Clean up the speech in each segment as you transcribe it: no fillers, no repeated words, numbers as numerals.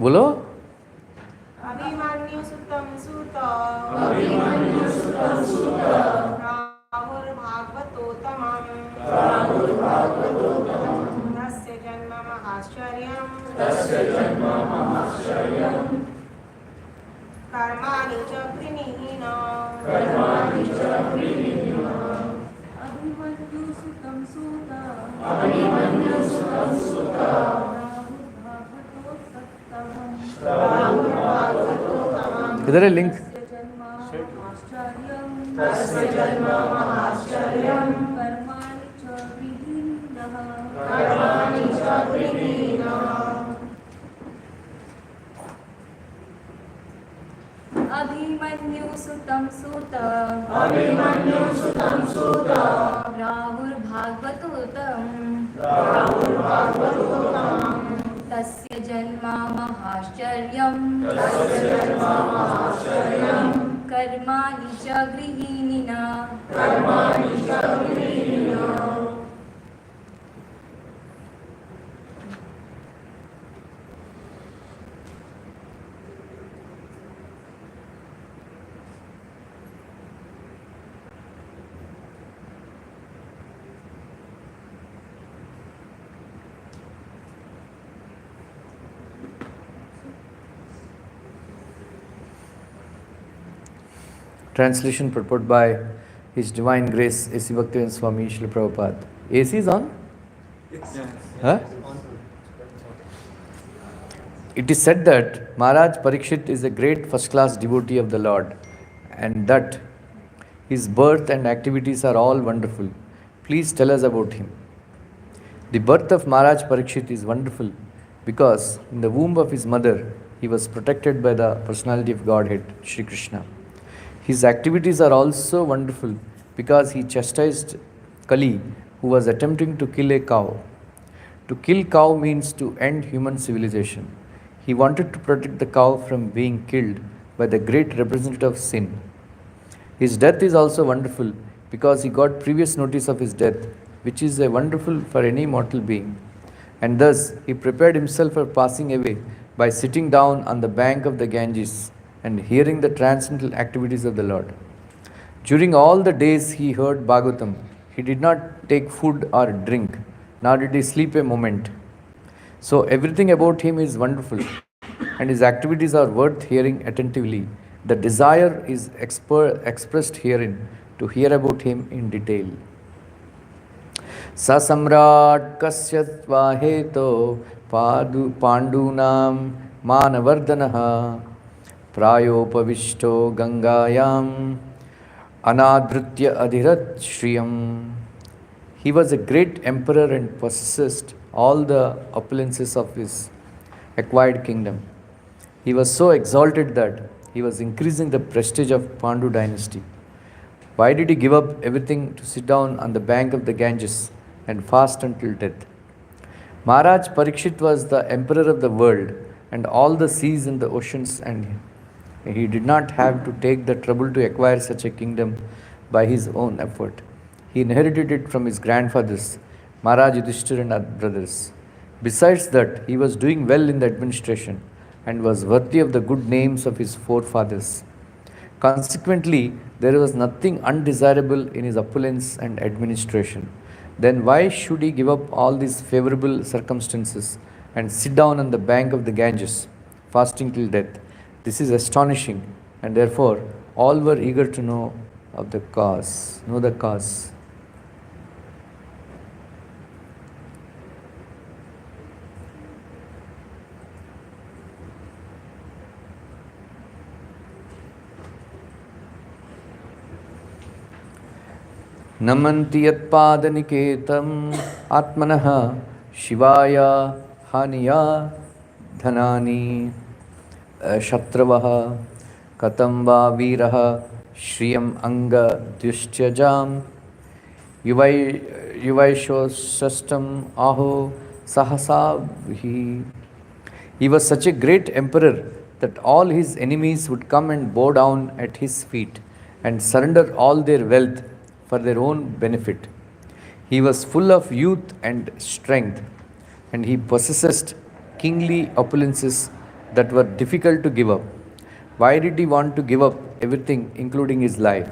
बोलो। अभिमन्यु सुतम सुत राहुर्भागवतोत्तमम् तस्य जन्म महाश्चर्यम् कर्माणि च कृणीन अभिमन्यु सुतं सूत किधर है लिंक? तस्य जन्म महाश्चर्यम् कर्माणि च विहीनः अभिमन्यु सुतं सूत राहुर्भागवतोत्तमम् तस्य जन्म महाश्चर्यम् कर्माणि च गृहीणिनः Translation purport by His Divine Grace A.C. Bhaktivinoda Swami Srila Prabhupada. AC is on? Yes. Huh? It is said that Maharaj Parikshit is a great first-class devotee of the Lord and that his birth and activities are all wonderful. Please tell us about him. The birth of Maharaj Parikshit is wonderful because in the womb of his mother he was protected by the personality of Godhead, Shri Krishna. His activities are also wonderful because he chastised Kali, who was attempting to kill a cow. To kill cow means to end human civilization. He wanted to protect the cow from being killed by the great representative of sin. His death is also wonderful because he got previous notice of his death, which is a wonderful for any mortal being. And thus he prepared himself for passing away by sitting down on the bank of the Ganges and hearing the transcendental activities of the Lord. During all the days he heard Bhagavatam, he did not take food or drink, nor did he sleep a moment. So everything about him is wonderful, and his activities are worth hearing attentively. The desire is expressed herein to hear about him in detail. Sa samrat kasya tvaheto pandunam manavardanaha prayopavishto gangayam anadritya adhirat shriyam. He was a great emperor and possessed all the opulences of his acquired kingdom. He was so exalted that he was increasing the prestige of Pandu dynasty. Why did he give up everything to sit down on the bank of the Ganges and fast until death? Maharaj Parikshit was the emperor of the world and all the seas and the oceans, and he did not have to take the trouble to acquire such a kingdom by his own effort. He inherited it from his grandfathers, Maharaj Yudhishthira and other brothers. Besides that, he was doing well in the administration and was worthy of the good names of his forefathers. Consequently, there was nothing undesirable in his opulence and administration. Then why should he give up all these favorable circumstances and sit down on the bank of the Ganges, fasting till death? This is astonishing, and therefore all were eager to know of the cause. Know the cause. नमन्ति यत्पादनिकेतम् आत्मनः शिवाय हानिया धनानि शत्रवः कथं वा वीरः श्रियम् अङ्गद्युष्ट्यजाम् युवैषोषष्टम् आहो सहसा. He was such a great emperor that all his enemies would come and bow down at his feet and surrender all their wealth for their own benefit. He was full of youth and strength, and he possessed kingly opulences that were difficult to give up. Why did he want to give up everything, including his life?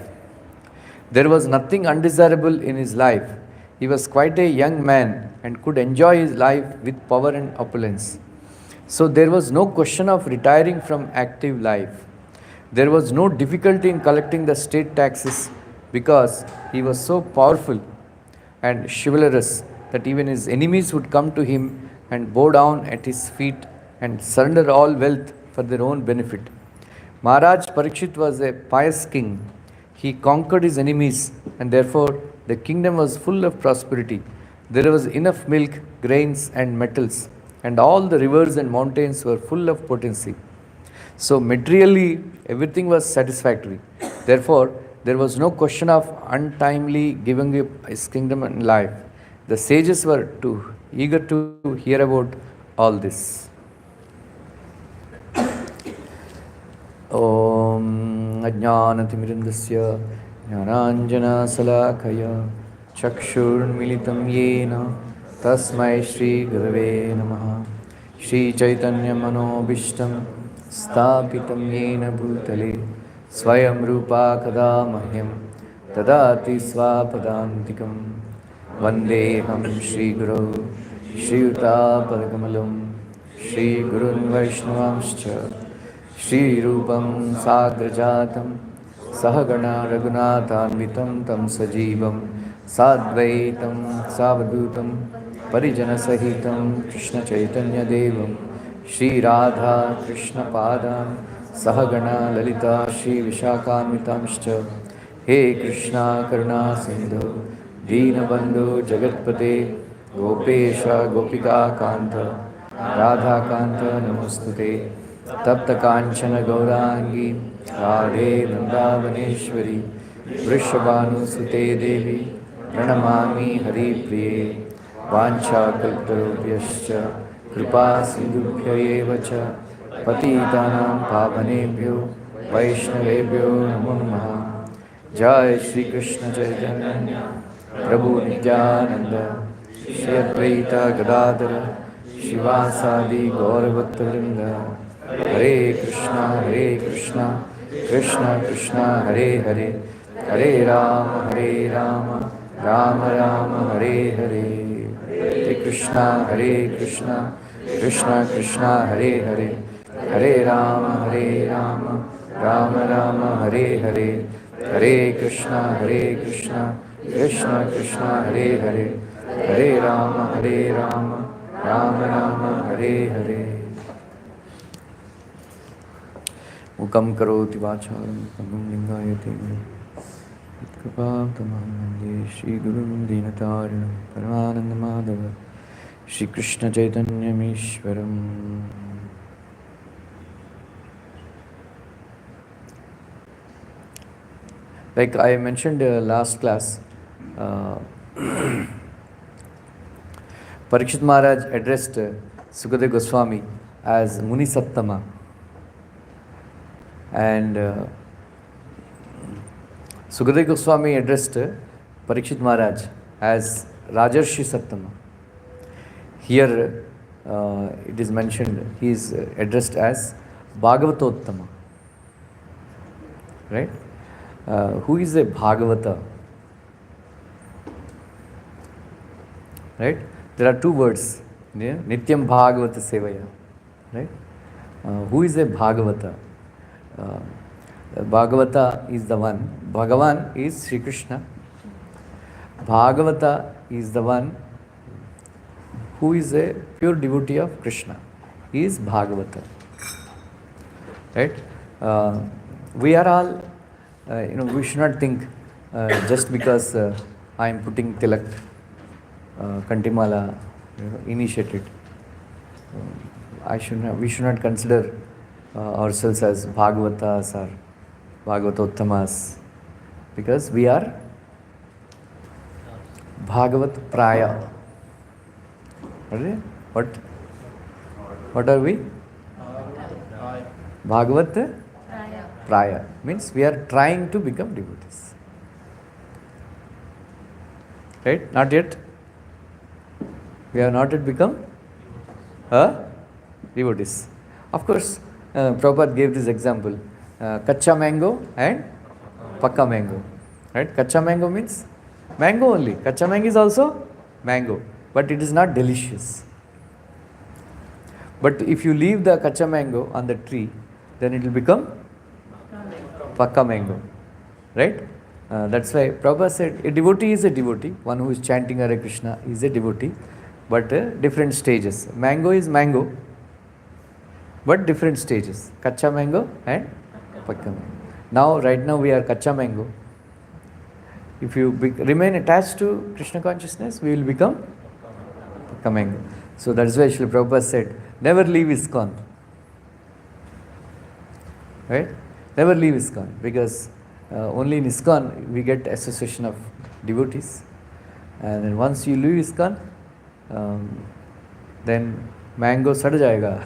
There was nothing undesirable in his life. He was quite a young man and could enjoy his life with power and opulence. So there was no question of retiring from active life. There was no difficulty in collecting the state taxes because he was so powerful and chivalrous that even his enemies would come to him and bow down at his feet and surrender all wealth for their own benefit. Maharaj Parikshit was a pious king. He conquered his enemies, and therefore the kingdom was full of prosperity. There was enough milk, grains, and metals, and all the rivers and mountains were full of potency. So materially, everything was satisfactory. Therefore, there was no question of untimely giving up his kingdom and life. The sages were too eager to hear about all this. Om Ajnanatimirandasya Jnananjana Salakaya Chakshurmilitam Yena Tasmai Shri Gurave Namaha Shri Chaitanya Manobishtam Stapitam Yena Bhutale Swayam Rupa Kada Mahyam Tadati Swapadantikam Vandeham Shri Guru Shri Yuta Padakamalam Shri Gurun Vaishnavamscha Shri Rupam Sagrajatam Sahagana Raghunathanvitam Tam Sajivam Sadvaitam Savadutam Parijana Sahitam Krishna Chaitanya Devam Shri Radha Krishna Padam Sahagana Lalita Shri Vishakamitamscha He Krishna Karuna Sindhu Deenabandhu Jagatpate Gopesha Gopika Kanta Radha Kanta Namostute Tapta Kanchana Gaurangi Radhe Vrindavaneshwari Vrishabhanu Sute Devi Pranamami Hari Priye Vancha Kalparubhyascha Kripa Sindhubhya Evacha Patitanam Pavanebhyo Vaishnavebhyo Namo Namaha Jai Shri Krishna Chaitanya Prabhu Nityananda Shri Advaita Gadadhara Shivasadi Gauravattavrinda Hare Krishna, Krishna Krishna, Hare Hare, Hare Rama, Rama Rama, Hare Hare, Hare Krishna, Krishna Krishna, Hare Hare, Hare Rama, Rama Rama, Hare Hare, Hare Krishna, Krishna Krishna, Hare Hare, Hare Rama, Rama Rama, Hare Hare. Mukam karoti vacharam pangam lingayate Itkapam tamam mande Shri Gurum Dinatarinam Paramananda Madhava Shri Krishna Chaitanya Mishwaram. Like I mentioned last class, Parikshit Maharaj addressed Sukadeva Goswami as Muni Sattama, and Sukadeva Goswami addressed Parikshit Maharaj as Rajarshi Sattama. Here it is mentioned he is addressed as Bhagavatottama. Right? Who is a Bhagavata? Right? There are two words. Yeah? Nityam Bhagavata Sevaya. Right? Who is a Bhagavata? Bhagavata is the one. Bhagavan is Sri Krishna. Bhagavata is the one who is a pure devotee of Krishna. He is Bhagavata. Right? We are all, we should not think just because I am putting tilak, Kantimala, initiated. We should not consider ourselves as Bhagavatas or Bhagavatottamas, because we are Bhagavat Praya. What are we? Bhagavat Praya. Praya means we are trying to become devotees. Right? Not yet. We have not yet become devotees. Of course, Prabhupada gave this example. Kacha mango and pakka mango. Right? Kacha mango means mango only. Kacha mango is also mango. But it is not delicious. But if you leave the kacha mango on the tree, then it will become pakka mango. Right? That's why Prabhupada said a devotee is a devotee. One who is chanting Hare Krishna is a devotee. But different stages. Mango is mango. But different stages. Kacha mango and pakka mango. Now, right now we are kacha mango. If you remain attached to Krishna consciousness, we will become pakka mango. So that is why Srila Prabhupada said, never leave ISKCON. Right? Never leave ISKCON. Because only in ISKCON we get association of devotees. And then once you leave ISKCON, then mango sad jayega.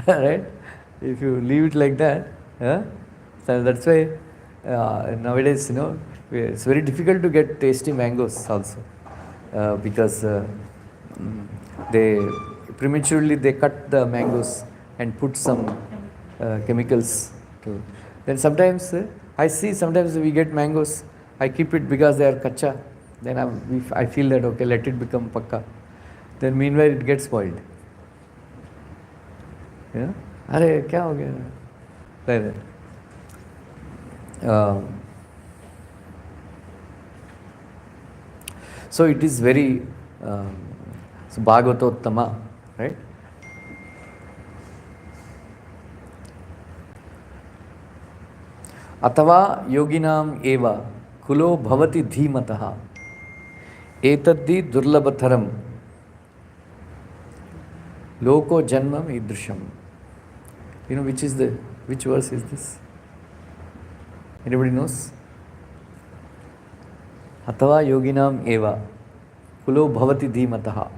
Right? If you leave it like that, so that's why nowadays, it's very difficult to get tasty mangoes also. Because they prematurely they cut the mangoes and put some chemicals to. Then sometimes I see sometimes we get mangoes, I keep it because they are kacha. Then I feel that okay, let it become pakka. Then meanwhile it gets spoiled. Arey, kya ho gaya? Like that. So it is very so Bhagavatottama, right? Atava yoginam eva kulo bhavati dhimataha etaddi durlabhatharam loko janmam idrisham. Which verse is this? Anybody knows? Atava yoginam eva kulo bhavati dhimataha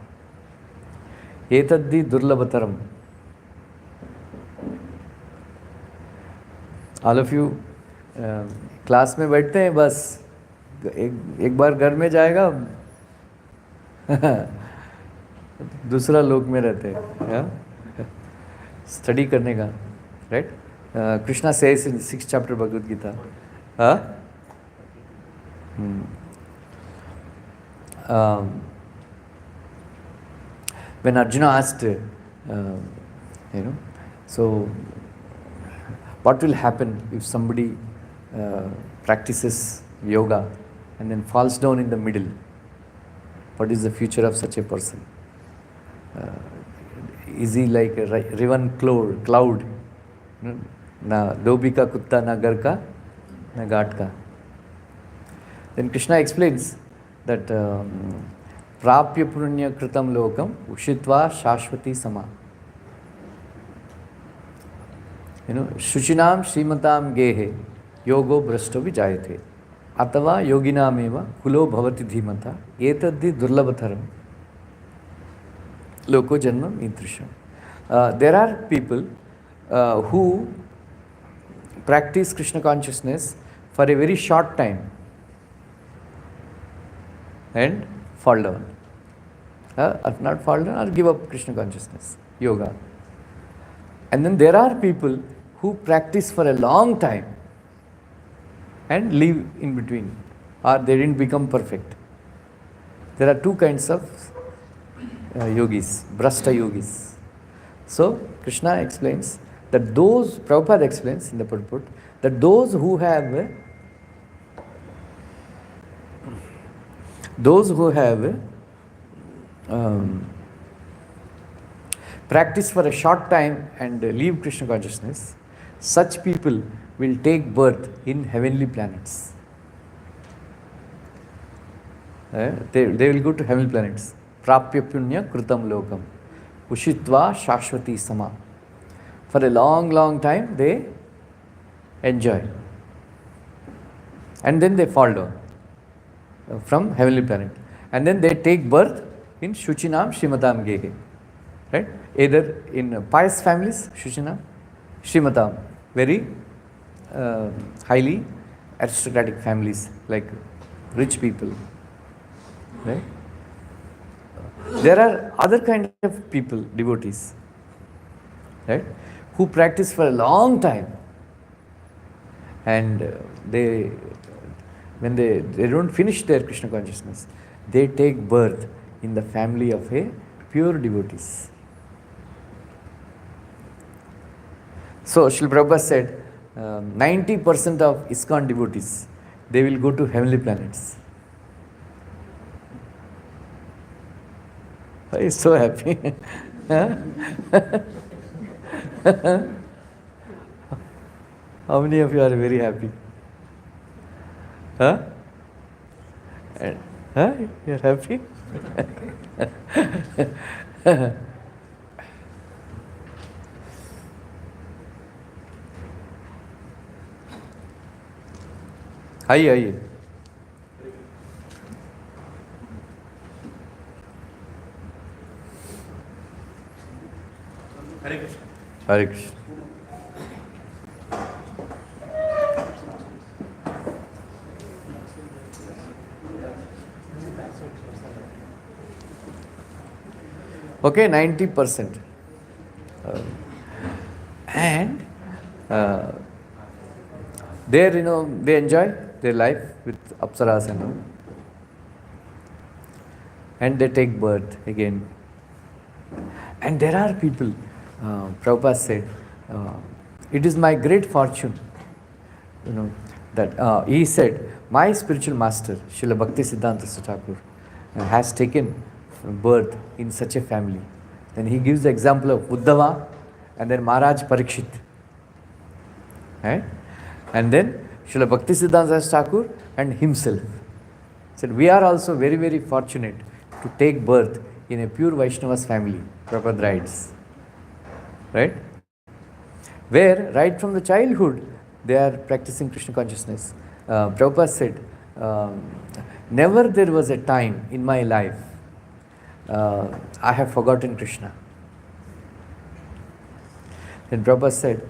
etaddi durlabhataram. All of you class में बैठते हैं बस एक बार घर में जाएगा दूसरा लोक में रहते हैं स्टडी करने का right Krishna says in 6th chapter Bhagavad Gita when Arjuna asked so what will happen if somebody practices yoga and then falls down in the middle? What is the future of such a person? Is he like a riven cloud? Na dobi ka kutta, na gar ka, na ghat ka. Then Krishna explains that prapya punya kritam lokam ushitva shashvati sama. Shuchinam srimatam gehe yogo brashto vijayate atava yoginameva kulo bhavati dhimata etaddi durlabhatharam loko janmam idrisham. There are people who practice Krishna consciousness for a very short time and fall down. Or not fall down, or give up Krishna consciousness, yoga. And then there are people who practice for a long time and leave in between, or they didn't become perfect. There are two kinds of yogis, brashta yogis. So Krishna explains that Prabhupada explains in the purport, that those who have practice for a short time and leave Krishna consciousness, such people will take birth in heavenly planets. They will go to heavenly planets. Prapya punya kritam lokam ushitva shashvati sama. For a long, long time they enjoy. And then they fall down from heavenly planet. And then they take birth in Shuchinam Shrimatam Gehe. Right? Either in pious families, Shuchinam Srimatam, very highly aristocratic families, like rich people, right? There are other kind of people, devotees, right, who practice for a long time, and they, when they don't finish their Krishna consciousness, they take birth in the family of a pure devotees. So Srila Prabhupada said, 90% of ISKCON devotees, they will go to heavenly planets. He's so happy. How many of you are very happy? Huh? Huh? You're happy? आइए आइए. हरे कृष्ण. हरे Krishna. Okay, 90%. And there, they enjoy their life with apsaras and all. And they take birth again. And there are people, Prabhupada said, it is my great fortune, that he said, my spiritual master, Srila Bhakti Siddhanta Thakur, has taken birth in such a family. Then he gives the example of Uddhava and then Maharaj Parikshit. Right? And then Srila Bhakti Siddhanta Thakur and himself. Said, we are also very, very fortunate to take birth in a pure Vaishnava's family, Prabhupada writes. Right? Where right from the childhood they are practicing Krishna consciousness. Prabhupada said, never there was a time in my life I have forgotten Krishna. Then Prabhupada said,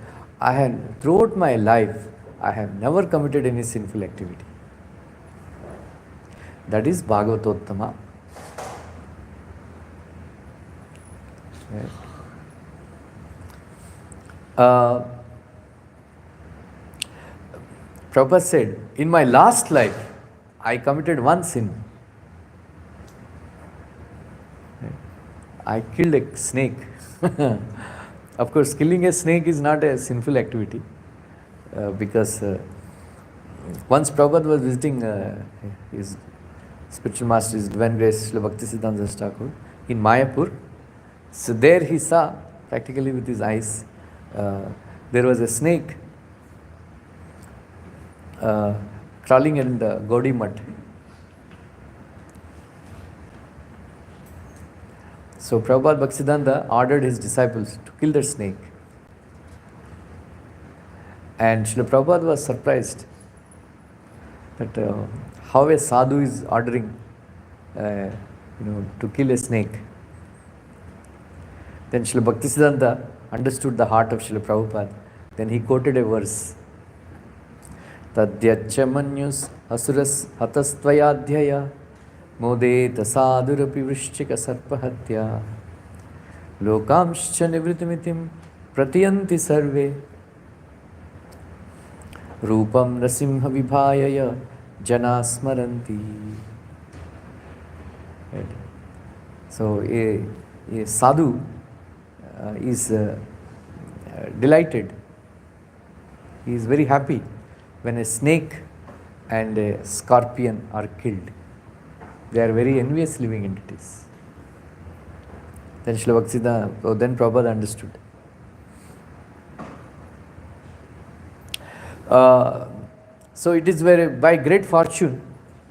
throughout my life, I have never committed any sinful activity. That is Bhagavatottama. Right. Prabhupada said, in my last life, I committed one sin. I killed a snake. Of course, killing a snake is not a sinful activity, because once Prabhupada was visiting his spiritual master, his Divine Grace Srila Bhakti Siddhanta Thakur in Mayapur. So there he saw, practically with his eyes, there was a snake crawling in the Gaudi mud. So Prabhupada Bhaktisiddhanta ordered his disciples to kill that snake. And Srila Prabhupada was surprised that how a sadhu is ordering to kill a snake. Then Srila Bhaktisiddhanta understood the heart of Srila Prabhupada. Then he quoted a verse. Tadyacha manyus asuras hatastvayadhyaya modeta sadhurapi vrishchika sarpahatya lokamscha nivritimitim pratiyanti sarve Rupam Nasimha Vibhayaya Jana Smaranti. Right. So a sadhu is delighted. He is very happy when a snake and a scorpion are killed. They are very envious living entities. Then Srila Bhaktisiddhanta, then Prabhupada understood. So it is by great fortune,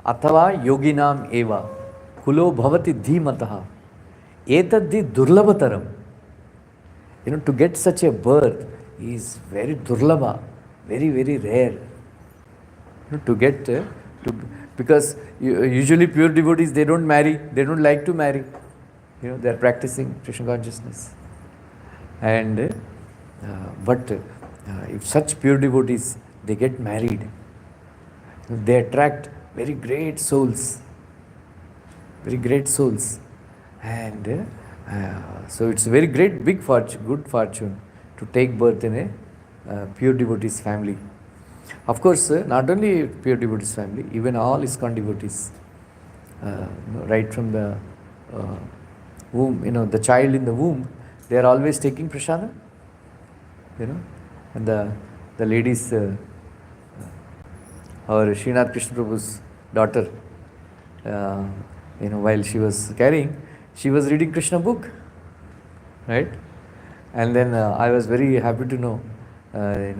athava yoginam eva, kulo bhavati dhimataha, etadhi durlabhataram. To get such a birth is very durlabha, very, very rare. To get, because usually pure devotees, they don't marry, they don't like to marry. They are practicing Krishna consciousness. And But if such pure devotees, they get married, they attract very great souls, and so it's a very great big fortune, good fortune to take birth in a pure devotees family. Of course, not only pure devotees family, even all ISKCON devotees, right from the womb, the child in the womb, they are always taking prasada, and the ladies, our Srinath Krishna Prabhu's daughter, while she was carrying, she was reading Krishna book, right? And then I was very happy to know,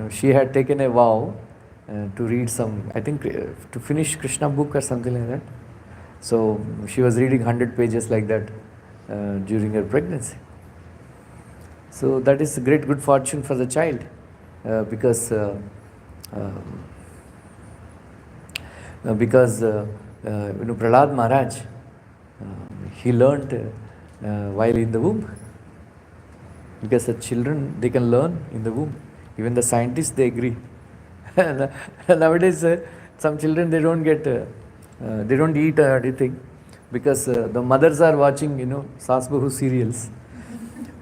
she had taken a vow to read some, I think, to finish Krishna book or something like that. So she was reading 100 pages like that during her pregnancy. So that is a great good fortune for the child, because Prahlad Maharaj, he learnt while in the womb, because the children, they can learn in the womb. Even the scientists, they agree. Nowadays, some children, they don't get, they don't eat or anything, because the mothers are watching, Saas Bahu serials.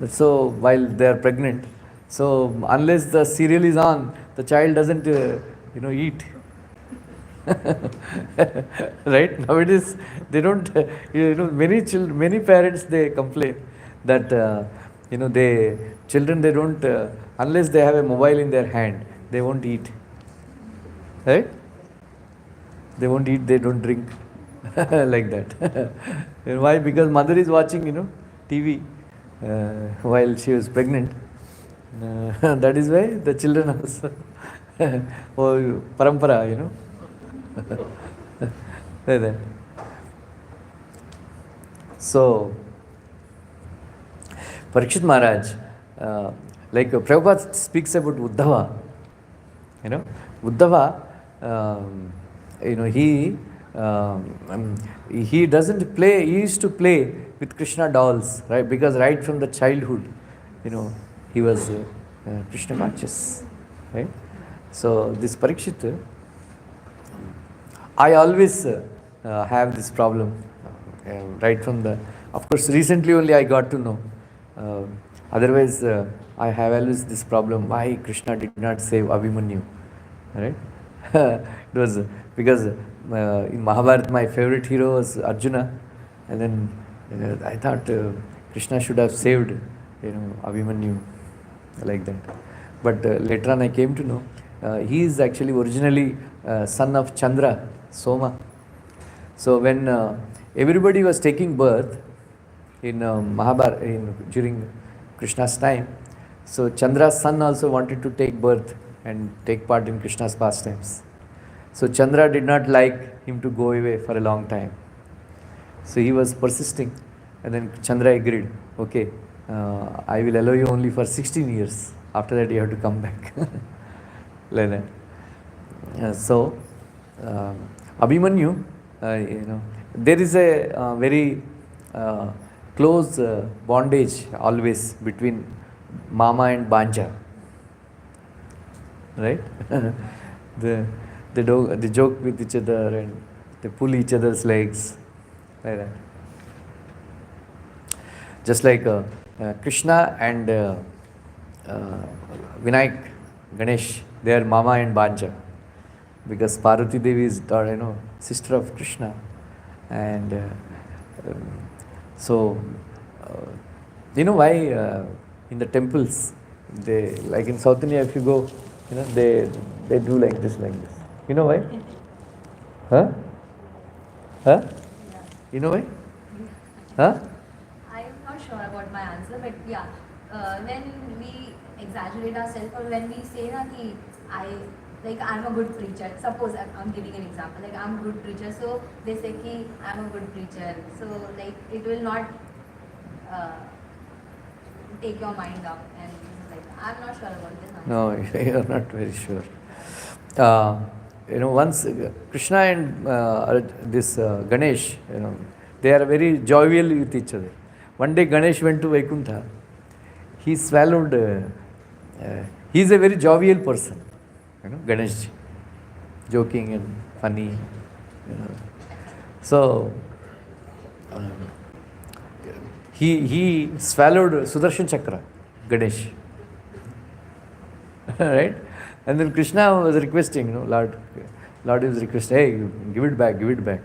So while they are pregnant, so unless the serial is on, the child doesn't, eat. Right? Nowadays, they don't, many parents, they complain that, children, they don't, unless they have a mobile in their hand, they won't eat. Right? They won't eat, they don't drink. Like that. Why? Because mother is watching, TV while she was pregnant. That is why the children also, parampara, like that. So, Parikshit Maharaj, like Prabhupada speaks about Uddhava, Uddhava, he doesn't play, he used to play with Krishna dolls, right? Because right from the childhood, he was Krishna conscious, right? So this Parikshit, I always have this problem, right from the, of course, recently only I got to know. Otherwise, I have always this problem, why Krishna did not save Abhimanyu, right? It was because in Mahabharata, my favorite hero was Arjuna, and then I thought Krishna should have saved, Abhimanyu, like that. But later on I came to know, he is actually originally son of Chandra, Soma. So when everybody was taking birth in Mahabharata, during Krishna's time, so Chandra's son also wanted to take birth and take part in Krishna's pastimes. So Chandra did not like him to go away for a long time. So he was persisting, and then Chandra agreed, okay, I will allow you only for 16 years. After that you have to come back. Like that. So Abhimanyu, there is a very close bondage always between Mama and Banja. Right? They joke with each other and they pull each other's legs, like that. Just like Krishna and Vinayak, Ganesh, they are Mama and Banja, because Parvati Devi is, sister of Krishna, and so why in the temples, they, like in South India, if you go, they do like this. You know why? Huh? You know why? Huh? I'm not sure about my answer, but yeah, when we exaggerate ourselves, or when we say that I'm a good preacher. Suppose I'm giving an example, like I'm a good preacher, so they say ki I'm a good preacher. So like it will not take your mind up, and like I'm not sure about this answer. No, you're not very sure. Once Krishna and this Ganesh, they are very jovial with each other. One day Ganesh went to Vaikuntha. He swallowed He is a very jovial person, Ganeshji, joking and funny. So he swallowed Sudarshan Chakra, Ganesh, right? And then Krishna was requesting, Lord was requesting, hey, give it back, give it back.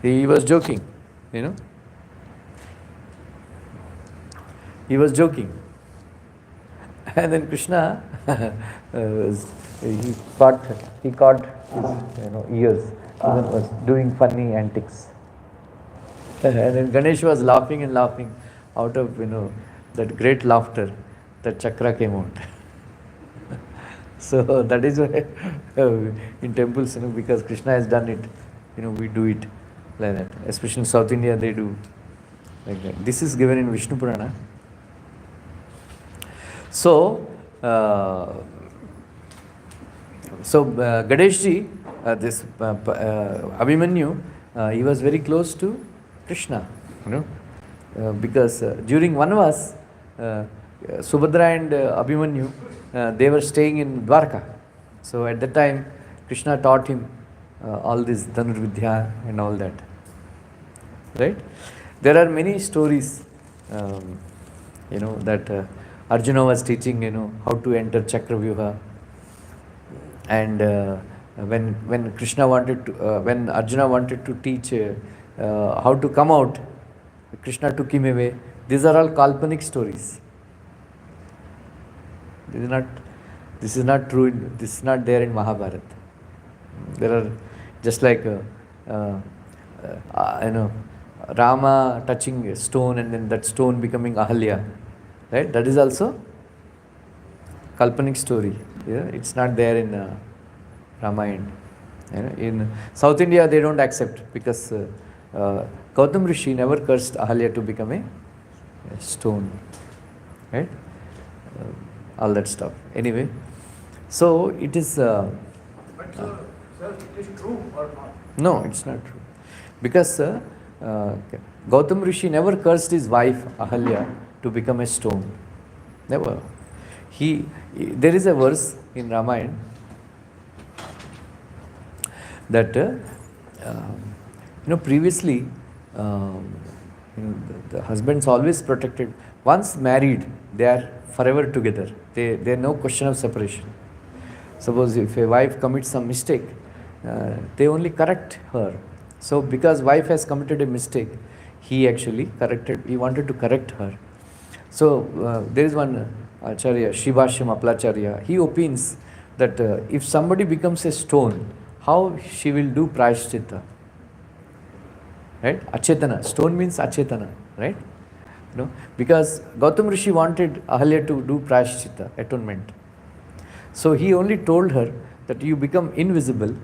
He was joking, He was joking. And then Krishna, he caught his, ears, even was doing funny antics. And then Ganesh was laughing and laughing. Out of, that great laughter, that chakra came out. So that is why in temples, because Krishna has done it, we do it like that. Especially in South India, they do like that. This is given in Vishnu Purana. So, Ganeshji, this Abhimanyu, he was very close to Krishna, because during Vanvas, Subhadra and Abhimanyu, they were staying in Dwarka. So at that time, Krishna taught him all this Dhanurvidya and all that. Right? There are many stories, that Arjuna was teaching, how to enter Chakravyuha. And when Krishna wanted to, when Arjuna wanted to teach how to come out, Krishna took him away. These are all Kalpanik stories. This is not true. This is not there in Mahabharata. There are just like Rama touching a stone and then that stone becoming Ahalya. Right? That is also Kalpanik story. Yeah? It's not there in Ramayana. In South India, they don't accept because Gautam Rishi never cursed Ahalya to become a stone. Right? All that stuff. Anyway, so it is. But sir, it is true or not? No, it's not true. Because Gautam Rishi never cursed his wife Ahalya to become a stone. Never. There is a verse in Ramayana that previously the husbands always protected. Once married, they are forever together. There no question of separation. Suppose if a wife commits some mistake, they only correct her. So because wife has committed a mistake, he wanted to correct her. So there is one Acharya, Shivashyam Aplacharya, he opines that if somebody becomes a stone, how she will do prayashchitta? Right? Achetana. Stone means achetana. Right? Because Gautam Rishi wanted Ahalya to do prayashchitta, atonement. So he only told her that you become invisible,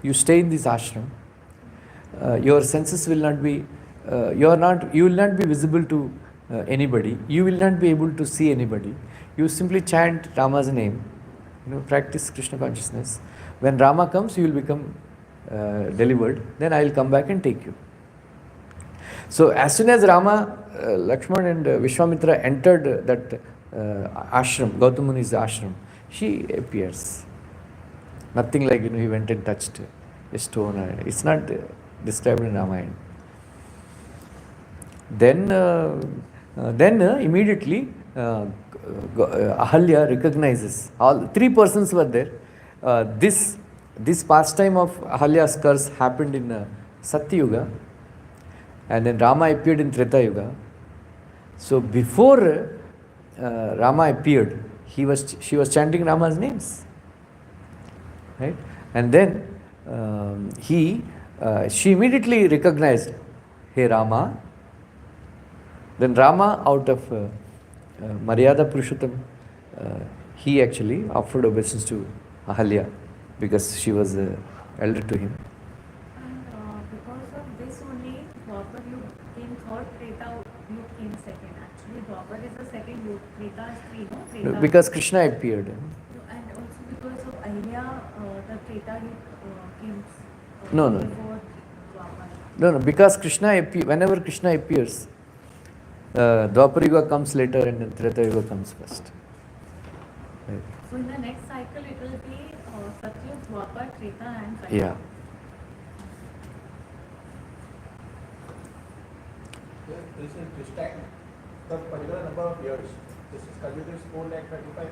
you stay in this ashram, your senses will not be, you will not be visible to anybody, you will not be able to see anybody. You simply chant Rama's name, practice Krishna consciousness. When Rama comes, you will become delivered, then I will come back and take you. So as soon as Rama, Lakshman and Vishwamitra entered that ashram, Gautam Muni's ashram, she appears. Nothing like, he went and touched a stone. It's not described in Ramayana. Then immediately Ahalya recognizes, all three persons were there. This pastime of Ahalya's curse happened in Satyuga, and then Rama appeared in Treta Yuga. So before Rama appeared, she was chanting Rama's names, right? And then she immediately recognized, hey Rama. Then Rama, out of Maryada Purushottam, he actually offered obeisance to Ahalya because she was elder to him. And because of this only, Dwapar Yuga came third, Treta Yuga came second. Actually, Dwapar is the second Yuga, Treta is three, no? Treta. Because Krishna appeared. And also because of Ahilya, the Treta Yuga came No. before Dwapar. No, because whenever Krishna appears, Dwapar Yuga comes later and then Treta Yuga comes first. So in the next cycle it will be Satyuga, Dwapar, Treta and Kali. Yeah. This time, the particular number of years. This is Kalyuga is 4,35,000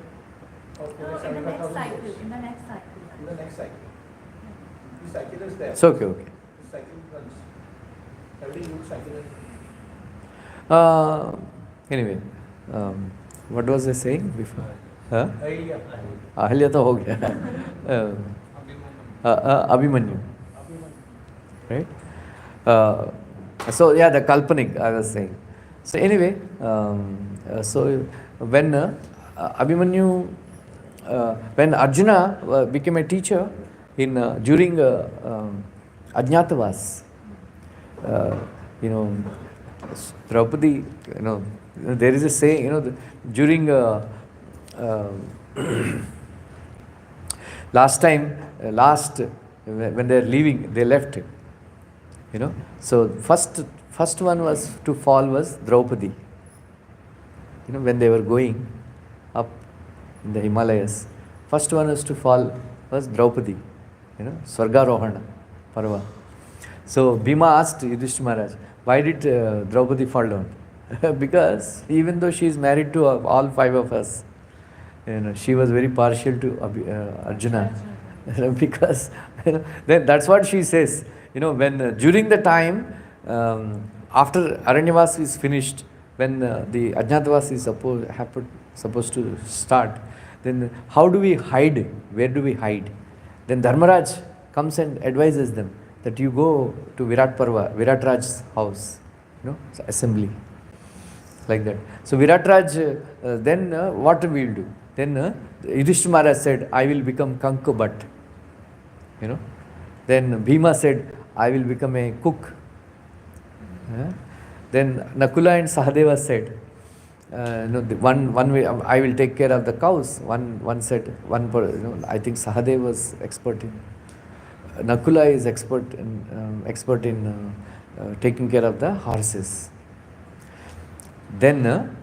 or So in the next 4,75,000 cycle, years. in the next cycle. In the next cycle. The cycle is there. It's okay, okay. The cycle runs. Every youth cycle is. Anyway, what was I saying before? Huh? Ahilya. Ahalya तो हो गया. Abhimanyu. Right? So yeah, the Kalpanik I was saying. So anyway, so when Abhimanyu, when Arjuna became a teacher in during Ajnatavas, Draupadi, there is a saying, during last when they are leaving, they left. So first one was to fall was Draupadi. When they were going up in the Himalayas, first one was to fall was Draupadi. Swargarohana Parva. So Bhima asked Yudhishthira Maharaj, why did Draupadi fall down? Because even though she is married to all five of us, she was very partial to Arjuna. Because then that's what she says. When during the time after Aranyavas is finished, when the Ajnatavas is supposed to start, then how do we hide? Where do we hide? Then Dharmaraj comes and advises them that you go to Virat Raj's house, assembly, like that. So Virat Raj, then what we will do? Then Yudhishthira Maharaj said, I will become Kankabat. Then Bhima said, I will become a cook. Then Nakula and Sahadeva said, one way I will take care of the cows. One said, I think Sahadeva was expert in. Nakula is expert in taking care of the horses. Then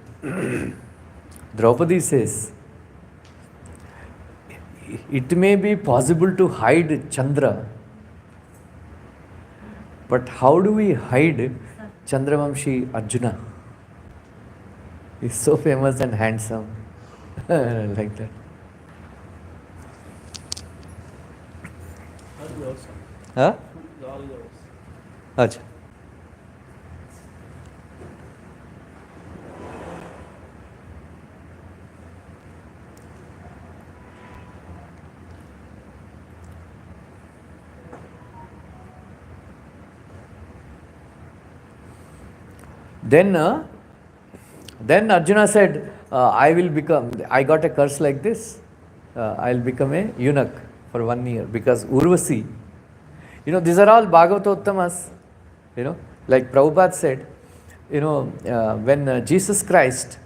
Draupadi says, it may be possible to hide Chandra, but how do we hide Chandravamshi Arjuna? He's so famous and handsome. Like that. Huh? Achha. Then Arjuna said, I got a curse like this. I'll become a eunuch for 1 year because Urvasi. These are all Bhagavatottamas. Like Prabhupada said, when Jesus Christ,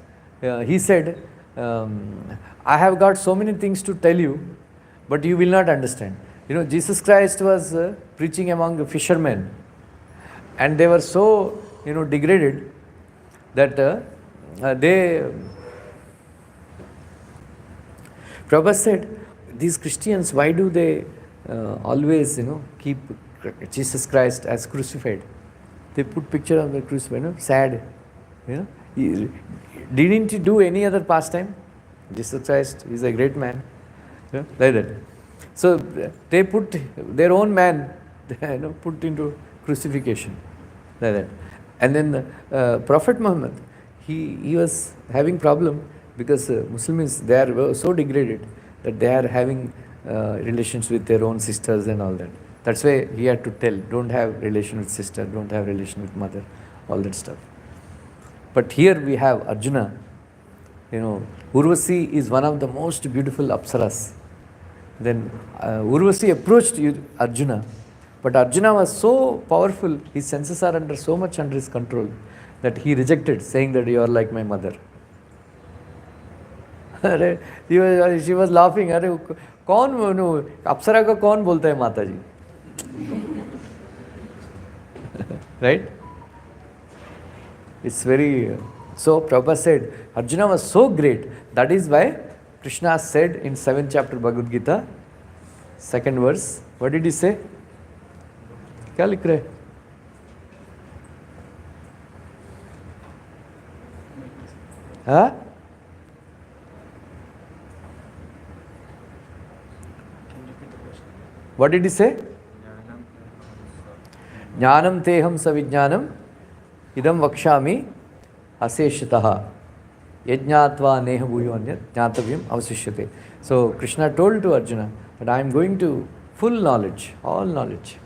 he said, I have got so many things to tell you, but you will not understand. Jesus Christ was preaching among the fishermen, and they were so, degraded that Prabhupada said, these Christians, why do they always, keep Jesus Christ as crucified? They put picture of the crucified, sad. Didn't he do any other pastime? Jesus Christ is a great man. Like that. So they put their own man, put into crucifixion. Like that. And then Prophet Muhammad, he was having problem because Muslims, they are so degraded that they are having relations with their own sisters and all that. That's why he had to tell, don't have relation with sister, don't have relation with mother, all that stuff. But here we have Arjuna. Urvasi is one of the most beautiful apsaras. Then Urvasi approached Arjuna, but Arjuna was so powerful, his senses are so much under his control, that he rejected, saying that you are like my mother. She was laughing. Apsara ko kaun bolta hai Mataji? Right? It's very... So Prabhupada said, Arjuna was so great. That is why Krishna said in 7th chapter Bhagavad Gita, 2nd verse, what did he say? क्या लिख रहे? Huh? What did he say? Jnanam teham savijnanam idam vakshami aseshitaha yajnatva neha bhuyonyat jnatavyam avasishyate. So Krishna told to Arjuna that I am going to full knowledge, all knowledge.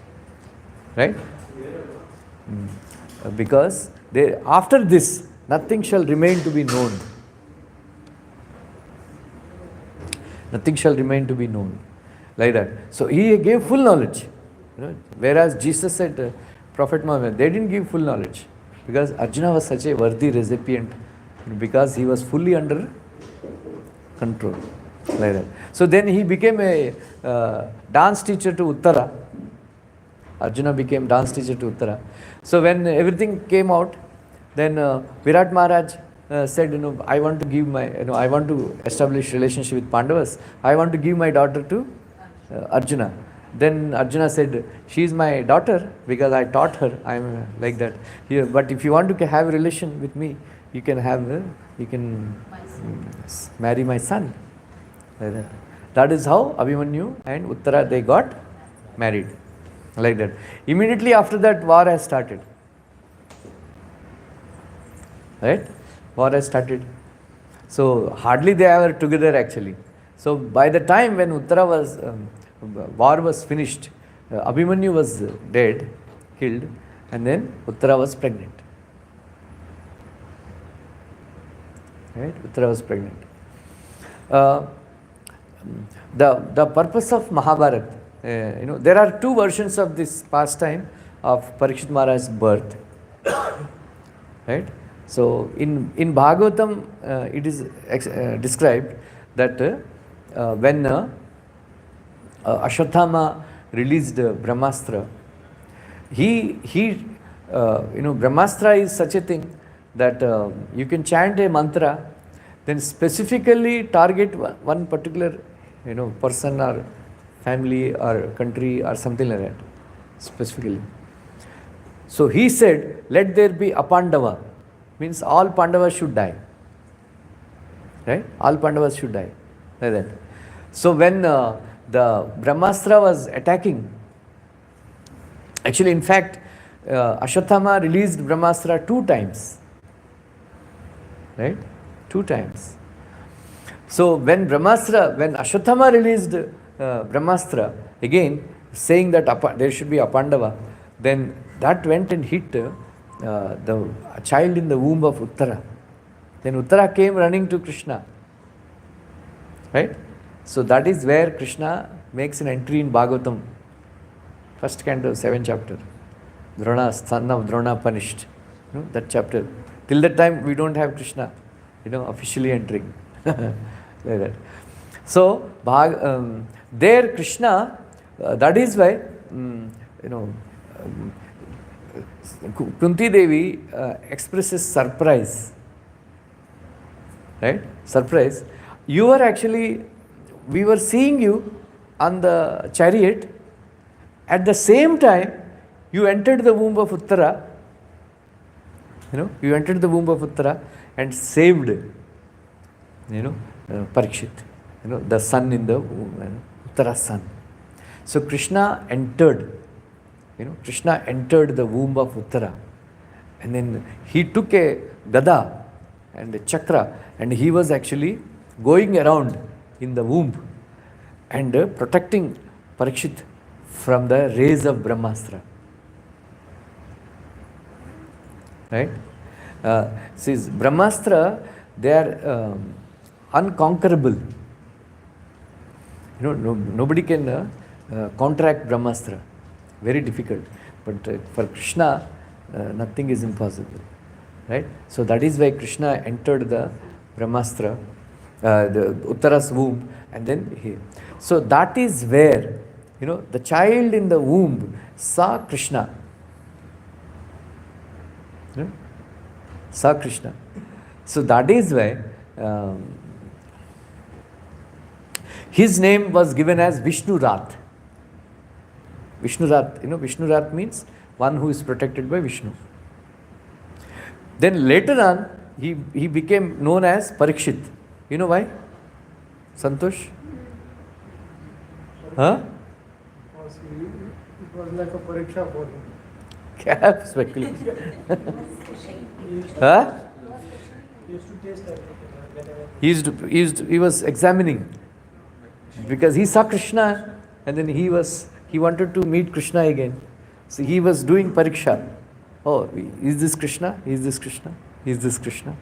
Right? Because after this, nothing shall remain to be known. Nothing shall remain to be known. Like that. So he gave full knowledge. Whereas Jesus said, Prophet Muhammad, they didn't give full knowledge. Because Arjuna was such a worthy recipient. Because he was fully under control. Like that. So then he became a dance teacher to Uttara. Arjuna became dance teacher to Uttara. So when everything came out, then Virat Maharaj said, I want to give my, I want to establish relationship with Pandavas. I want to give my daughter to Arjuna. Then Arjuna said, she is my daughter because I taught her. I am like that. Here, but if you want to have a relation with me, you can marry my son. Like that. That is how Abhimanyu and Uttara, they got married. Like that. Immediately after that, war has started. Right? War has started. So hardly they were together actually. So by the time when Uttara was, war was finished, Abhimanyu was dead, killed, and then Uttara was pregnant. Right? Uttara was pregnant. The purpose of Mahabharata, there are two versions of this pastime of Parikshit Maharaj's birth. Right? So in Bhagavatam, it is described that when Ashwatthama released Brahmastra, Brahmastra is such a thing that you can chant a mantra, then specifically target one particular person or family or country or something like that, specifically. So he said, let there be Apandava, means all Pandavas should die. Right? All Pandavas should die. Like that. So when the Brahmastra was attacking, actually in fact, Ashwatthama released Brahmastra 2 times. Right? 2 times. So when Ashwatthama released Brahmastra, again saying that there should be Apandava, then that went and hit the child in the womb of Uttara. Then Uttara came running to Krishna. Right? So that is where Krishna makes an entry in Bhagavatam. First canto, 7th chapter. Drona, son of Drona punished. That chapter. Till that time we don't have Krishna, officially entering. Like that. So, there Krishna, that is why, Kunti Devi expresses surprise. Right? Surprise. We were seeing you on the chariot. At the same time, you entered the womb of Uttara. You entered the womb of Uttara and saved, Parikshit. The son in the womb, Uttara's son. So Krishna entered. Krishna entered the womb of Uttara. And then he took a gada and a chakra and he was actually going around in the womb and protecting Parikshit from the rays of Brahmastra. Right? Says Brahmastra, they are unconquerable. Nobody can counteract Brahmastra. Very difficult. But for Krishna, nothing is impossible. Right? So that is why Krishna entered the Brahmastra, the Uttara's womb, and then he. So that is where, the child in the womb saw Krishna. Saw Krishna. So that is why His name was given as Vishnu Rat. Vishnu Rat, Vishnu Rat means one who is protected by Vishnu. Then later on, he became known as Parikshit. You know why? Santosh? Huh? Because it was like a pariksha for him. Cap speculation. Huh? He used to taste everything. He was examining because he saw Krishna and then he wanted to meet Krishna again. So he was doing pariksha. Oh, is this Krishna? Is this Krishna? Is this Krishna?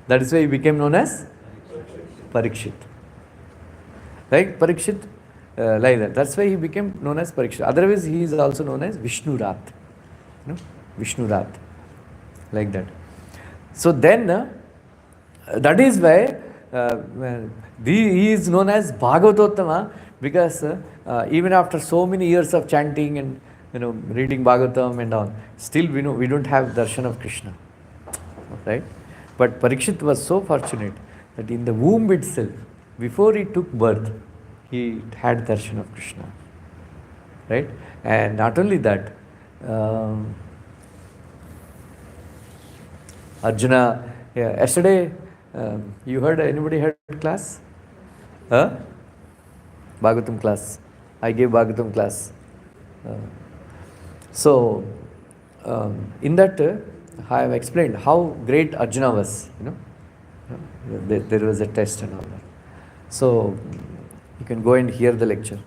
That is why he became known as Parikshit. Right? Parikshit, like that. That's why he became known as Parikshit. Otherwise, he is also known as Vishnu Rat. Vishnu Rat. Like that. So then, that is why he is known as Bhagavatottama, because even after so many years of chanting and reading Bhagavatam and all, still we don't have darshan of Krishna. Right? But Parikshit was so fortunate that in the womb itself, before he took birth, he had darshan of Krishna. Right? And not only that, Arjuna, yesterday, you heard, anybody heard class? Huh? Bhagavatam class. I gave Bhagavatam class. So, in that, I have explained how great Arjuna was. There was a test and all that. So, you can go and hear the lecture.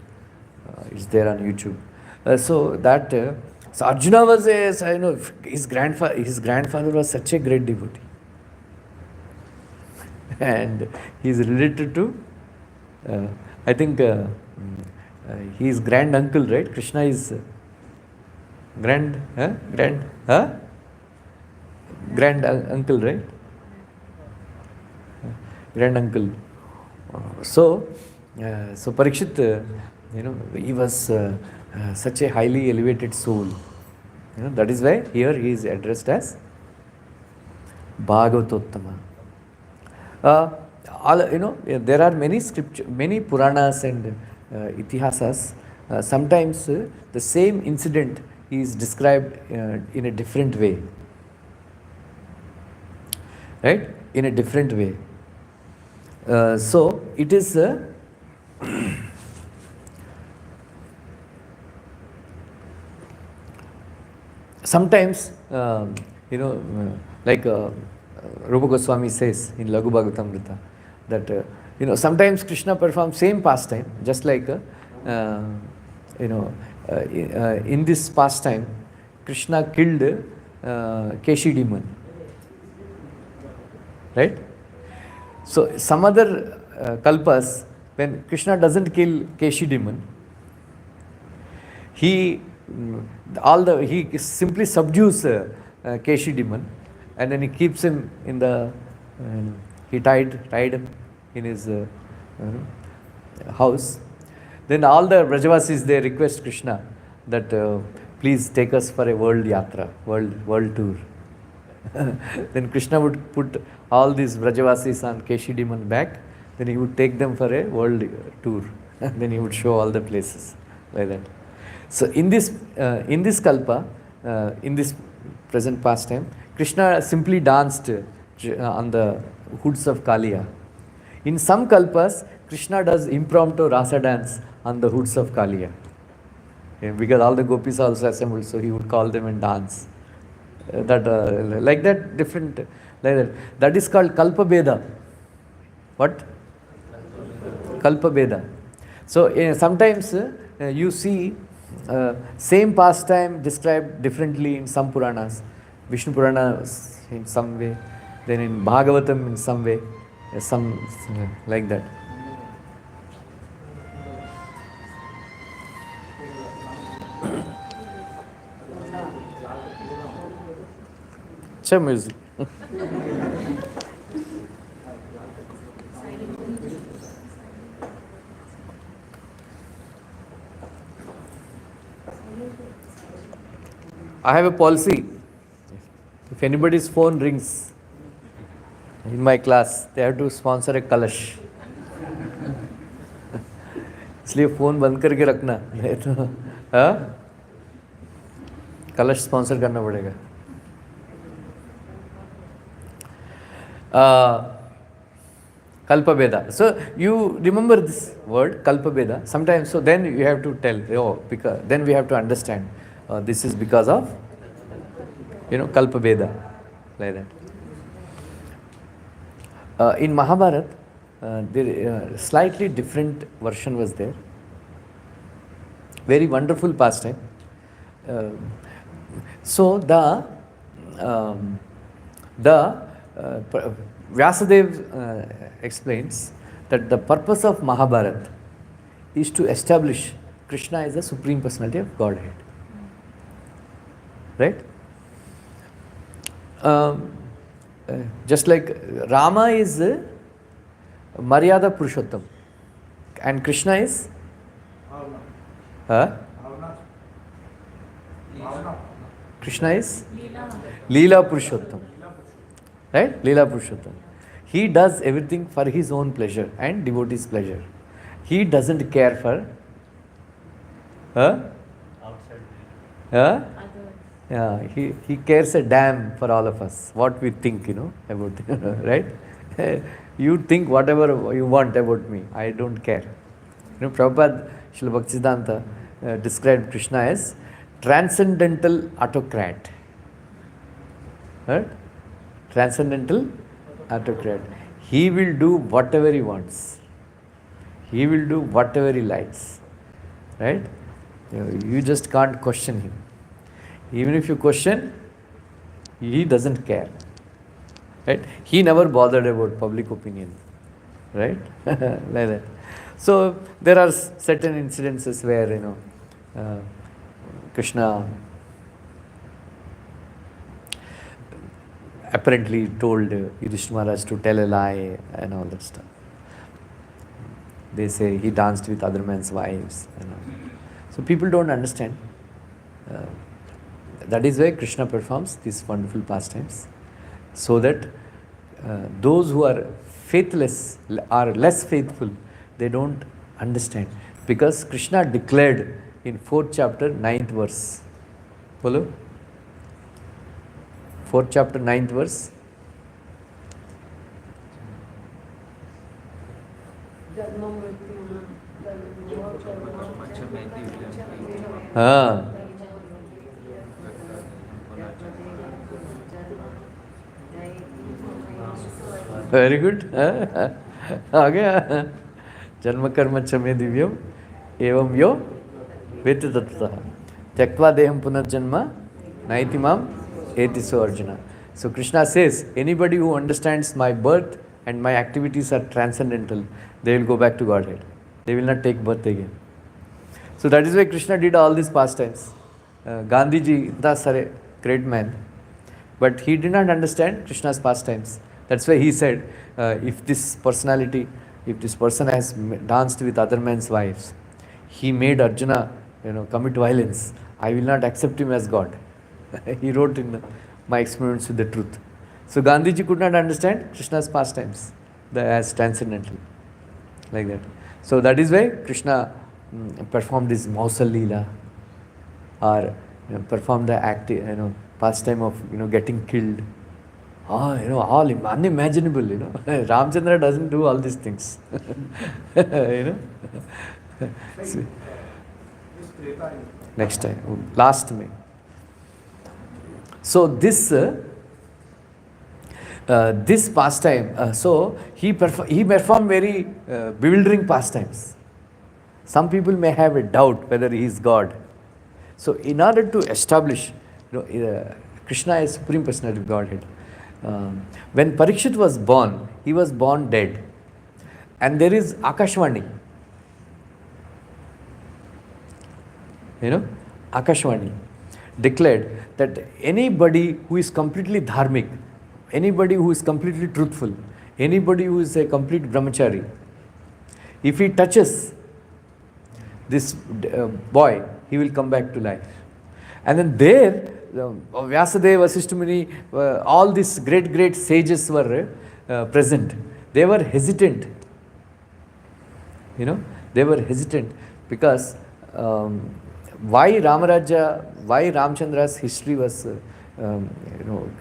It's there on YouTube. So Arjuna was his grandfather was such a great devotee. And he is related to, I think, his grand uncle, right? Krishna is grand uncle, right? Grand uncle. So Parikshit, he was such a highly elevated soul. That is why here he is addressed as Bhagavatottama. There are many scripture, many Puranas and Itihasas. Sometimes the same incident is described in a different way. Right? In a different way. So it is sometimes, like Rupa Goswami says in Laghu Bhagavatamrita, that sometimes Krishna performs same pastime, just like in this pastime, Krishna killed Keshi demon, right? So some other kalpas, when Krishna doesn't kill Keshi demon, he simply subdues Keshi demon, and then he keeps him in the he tied him in his house. Then all the Brajavasis, they request Krishna that please take us for a world yatra, world tour. Then Krishna would put all these Brajavasis on Keshi demon back, then he would take them for a world tour. Then he would show all the places like that. So in this kalpa, in this present pastime, Krishna simply danced on the hoods of Kaliya. In some kalpas, Krishna does impromptu rasa dance on the hoods of Kaliya. Because all the gopis are also assembled, so he would call them and dance. Like that, different, like that. That is called Kalpa Beda. What? Kalpa Beda. So sometimes you see same pastime described differently in some Puranas. Vishnu Purana in some way, then in Bhagavatam in some way, some like that. Cha music. I have a policy. If anybody's phone rings in my class, they have to sponsor a kalash. इसलिए phone बंद करके रखना, नहीं तो हाँ कलश sponsor करना पड़ेगा. Kalpabeda. So you remember this word Kalpabeda sometimes. So then you have to tell, oh, because then we have to understand this is because of Kalpabeda, like that. In Mahabharata, there slightly different version was there. Very wonderful pastime. So Vyasadeva explains that the purpose of Mahabharata is to establish Krishna as the Supreme Personality of Godhead. Right? Just like Rama is Maryada Purushottam and Krishna is Krishna is Leela Purushottam. Right? Leela Purushottam. He does everything for his own pleasure and devotee's pleasure. He doesn't care for yeah, he cares a damn for all of us, what we think, about right? You think whatever you want about me, I don't care. Prabhupada, Srila Bhaktisiddhanta described Krishna as transcendental autocrat. Right? Transcendental autocrat. He will do whatever he wants. He will do whatever he likes. Right? You just can't question him. Even if you question, he doesn't care. Right? He never bothered about public opinion. Right? Like that. So there are certain incidences where Krishna apparently told Yudhishthira Maharaj to tell a lie and all that stuff. They say he danced with other men's wives. So people don't understand. That is why Krishna performs these wonderful pastimes, so that those who are faithless are less faithful, they don't understand. Because Krishna declared in 4th chapter, 9th verse. Follow? 4th chapter, 9th verse. Very good. आ गया. जन्म कर्म च मे दिव्यम एवं यो वेत्ति तत्त्वतः त्यक्त्वा देहं पुनर्जन्म नैति माम एति सो Arjuna. So Krishna says, anybody who understands my birth and my activities are transcendental, they will go back to Godhead. They will not take birth again. So that is why Krishna did all these pastimes. Gandhiji, the great man, but he did not understand Krishna's pastimes. That's why he said, if this person has danced with other men's wives, he made Arjuna, commit violence, I will not accept him as God. He wrote in My Experience with the Truth. So Gandhiji could not understand Krishna's pastimes as transcendental, like that. So that is why Krishna performed this Mausal Leela, or performed the act, pastime of getting killed. All unimaginable, Ramchandra doesn't do all these things. See. Next time, last May. So this pastime, so he performed very bewildering pastimes. Some people may have a doubt whether he is God. So in order to establish, Krishna is Supreme Personality of Godhead. When Parikshit was born, he was born dead. And there is Akashvani. Akashvani declared that anybody who is completely dharmic, anybody who is completely truthful, anybody who is a complete brahmachari, if he touches this boy, he will come back to life. And then there, Vyasadeva, Vasishtha, all these great sages were present. They were hesitant. They They were hesitant because why Ramaraja, why Ramchandra's history was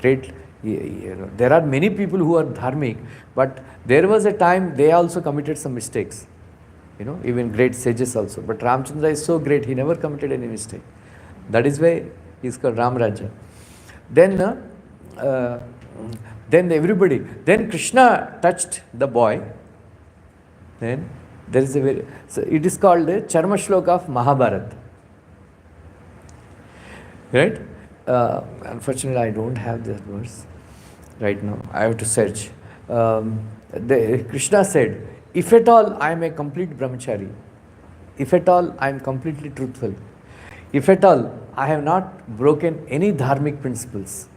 great. There are many people who are dharmic, but there was a time they also committed some mistakes. Even great sages also. But Ramchandra is so great, he never committed any mistake. That is why he is called Ramaraja. Then everybody, then Krishna touched the boy. Then there is so it is called the Charma Shloka of Mahabharata. Right? Unfortunately, I don't have that verse right now. I have to search. Krishna said, if at all I am a complete brahmachari, if at all I am completely truthful, if at all I have not broken any dharmic principles,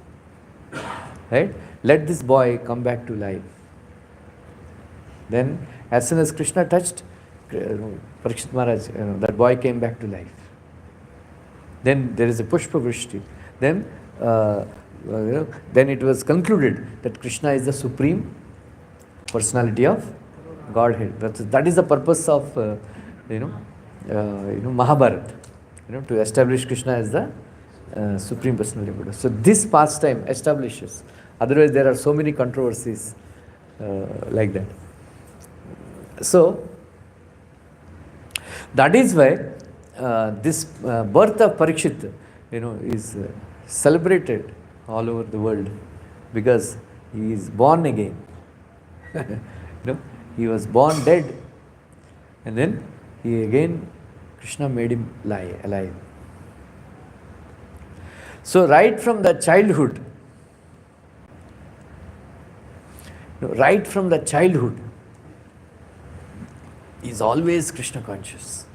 right? Let this boy come back to life. Then, as soon as Krishna touched Parikshit Maharaj, that boy came back to life. Then there is a Pushpa Vrishti. Then it was concluded that Krishna is the supreme personality of Godhead. That is the purpose of Mahabharata. To establish Krishna as the supreme personality of Godhead. So this pastime establishes. Otherwise, there are so many controversies like that. So that is why this birth of Parikshit, is celebrated all over the world, because he is born again. He was born dead, and then Krishna made him alive. So right from the childhood, he is always Krishna conscious.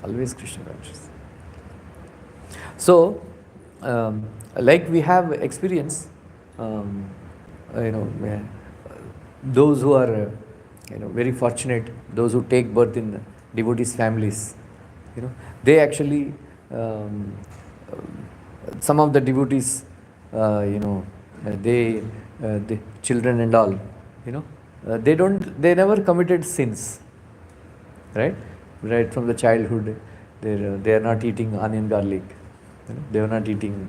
Always Krishna conscious. So, like we have experience, those who are very fortunate, those who take birth in devotees' families, they actually, some of the devotees, they children and all, they never committed sins, right from the childhood. They are not eating onion garlic, they are not eating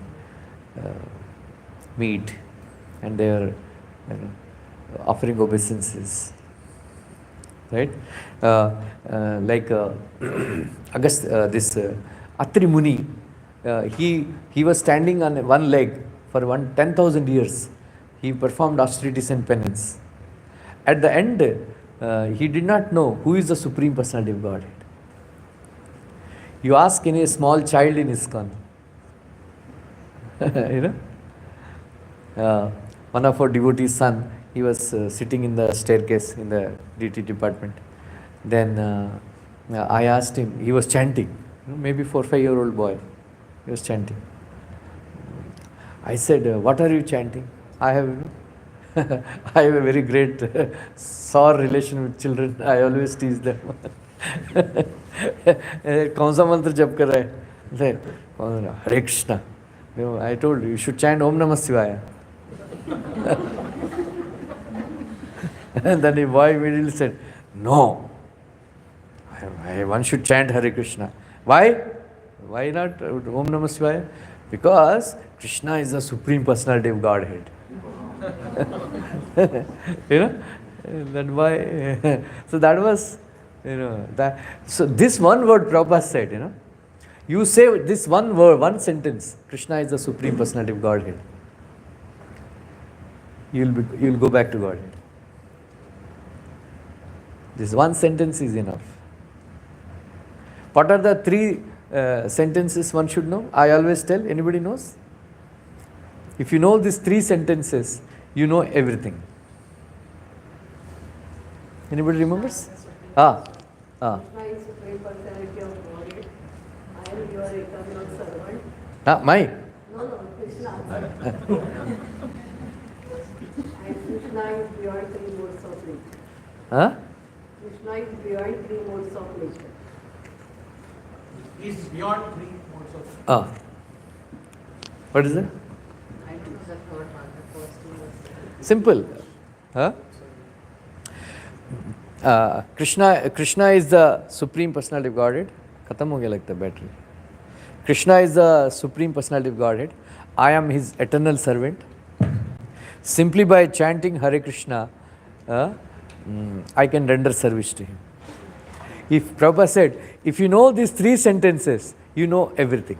meat, and they are offering obeisances, right? Like this Atri Muni, he was standing on one leg for 10,000 years. He performed austerities and penance. At the end, he did not know who is the Supreme Personality of Godhead. You ask any small child in ISKCON, one of our devotees' son, he was sitting in the staircase in the DT department. Then I asked him, he was chanting, maybe 4 or 5 year old boy, he was chanting. I said, what are you chanting? I have a very great sour relation with children. I always tease them. कौन सा मंत्र जप कर रहे हैं? Hare Krishna. I told you should chant Om Namah Shivaya. And then the boy immediately said, no, one should chant Hare Krishna. Why? Why not Om Namah Shivaya? Because Krishna is the Supreme Personality of Godhead. That why. So that was, so this one word Prabhupada said, you say this one word, one sentence, Krishna is the Supreme Personality of Godhead. You'll go back to Godhead. This one sentence is enough. What are the 3 sentences one should know? I always tell, anybody knows? If you know these 3 sentences, you know everything. Anybody remembers? Krishna is Supreme Personality of Godhead. I am your eternal servant. My? No, Krishna. And Krishna is beyond 3 modes of nature. Krishna is beyond 3 modes of nature. He is beyond 3 modes of What is it? I don't know the third one. The first one was Simple. Krishna is the Supreme Personality of Godhead. खत्म हो गया लगता है battery. Krishna is the Supreme Personality of Godhead. I am His eternal servant. Simply by chanting Hare Krishna, I can render service to Him. If Prabhupada said, if you know these 3 sentences, you know everything.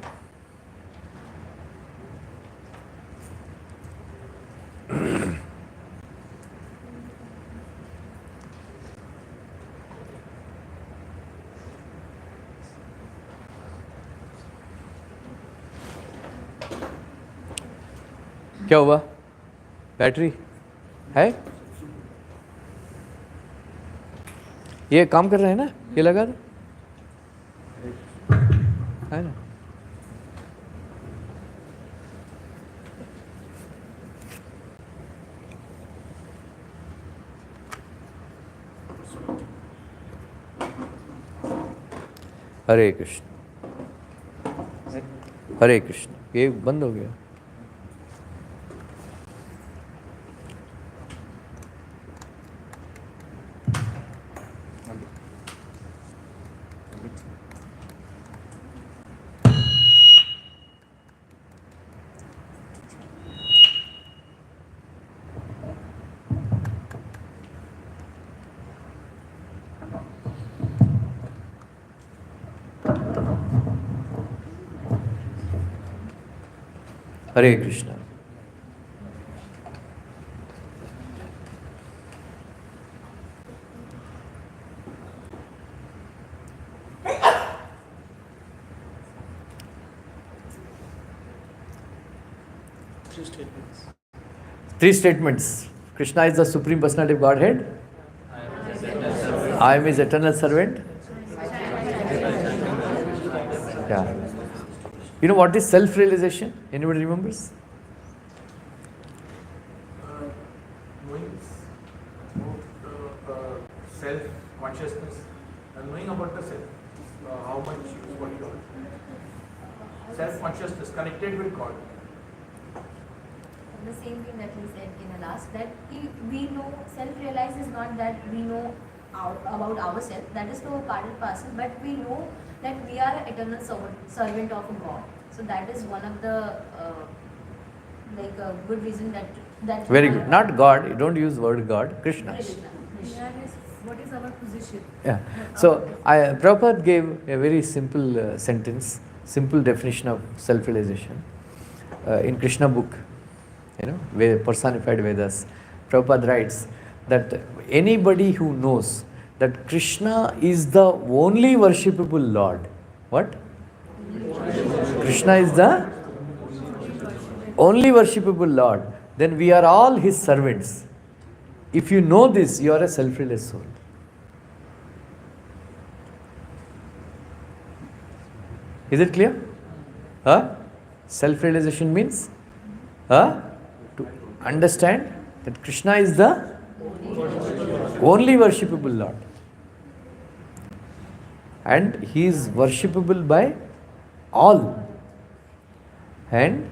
क्या हुआ? Battery है? ये काम कर रहे हैं ना? ये लगा दो, है ना? हरे कृष्ण, हरे कृष्ण. ये बंद हो गया. हरे Krishna. Three statements. Krishna is the Supreme Personality of Godhead. I am His eternal servant. Yeah. You know what is self-realization? Anybody remembers? Knowing about self-consciousness and knowing about the self, how much is what you are. Self-consciousness connected with God. The same thing that he said in the last, that we know, self-realize is not that we know about ourselves, that is to a part and parcel, but we know that we are an eternal servant of God. So that is one of the like a good reason that Very good. Not God. You don't use word God. Krishna. What is our position? Yeah. So Prabhupada gave a very simple sentence, simple definition of self-realization in Krishna book. You know, personified Vedas. Prabhupada writes that anybody who knows that Krishna is the only worshipable Lord. What? Krishna is the only worshipable Lord. Then we are all His servants. If you know this, you are a self-realized soul. Is it clear? Huh? Self-realization means to understand that Krishna is the only worshipable Lord. And He is worshipable by all. And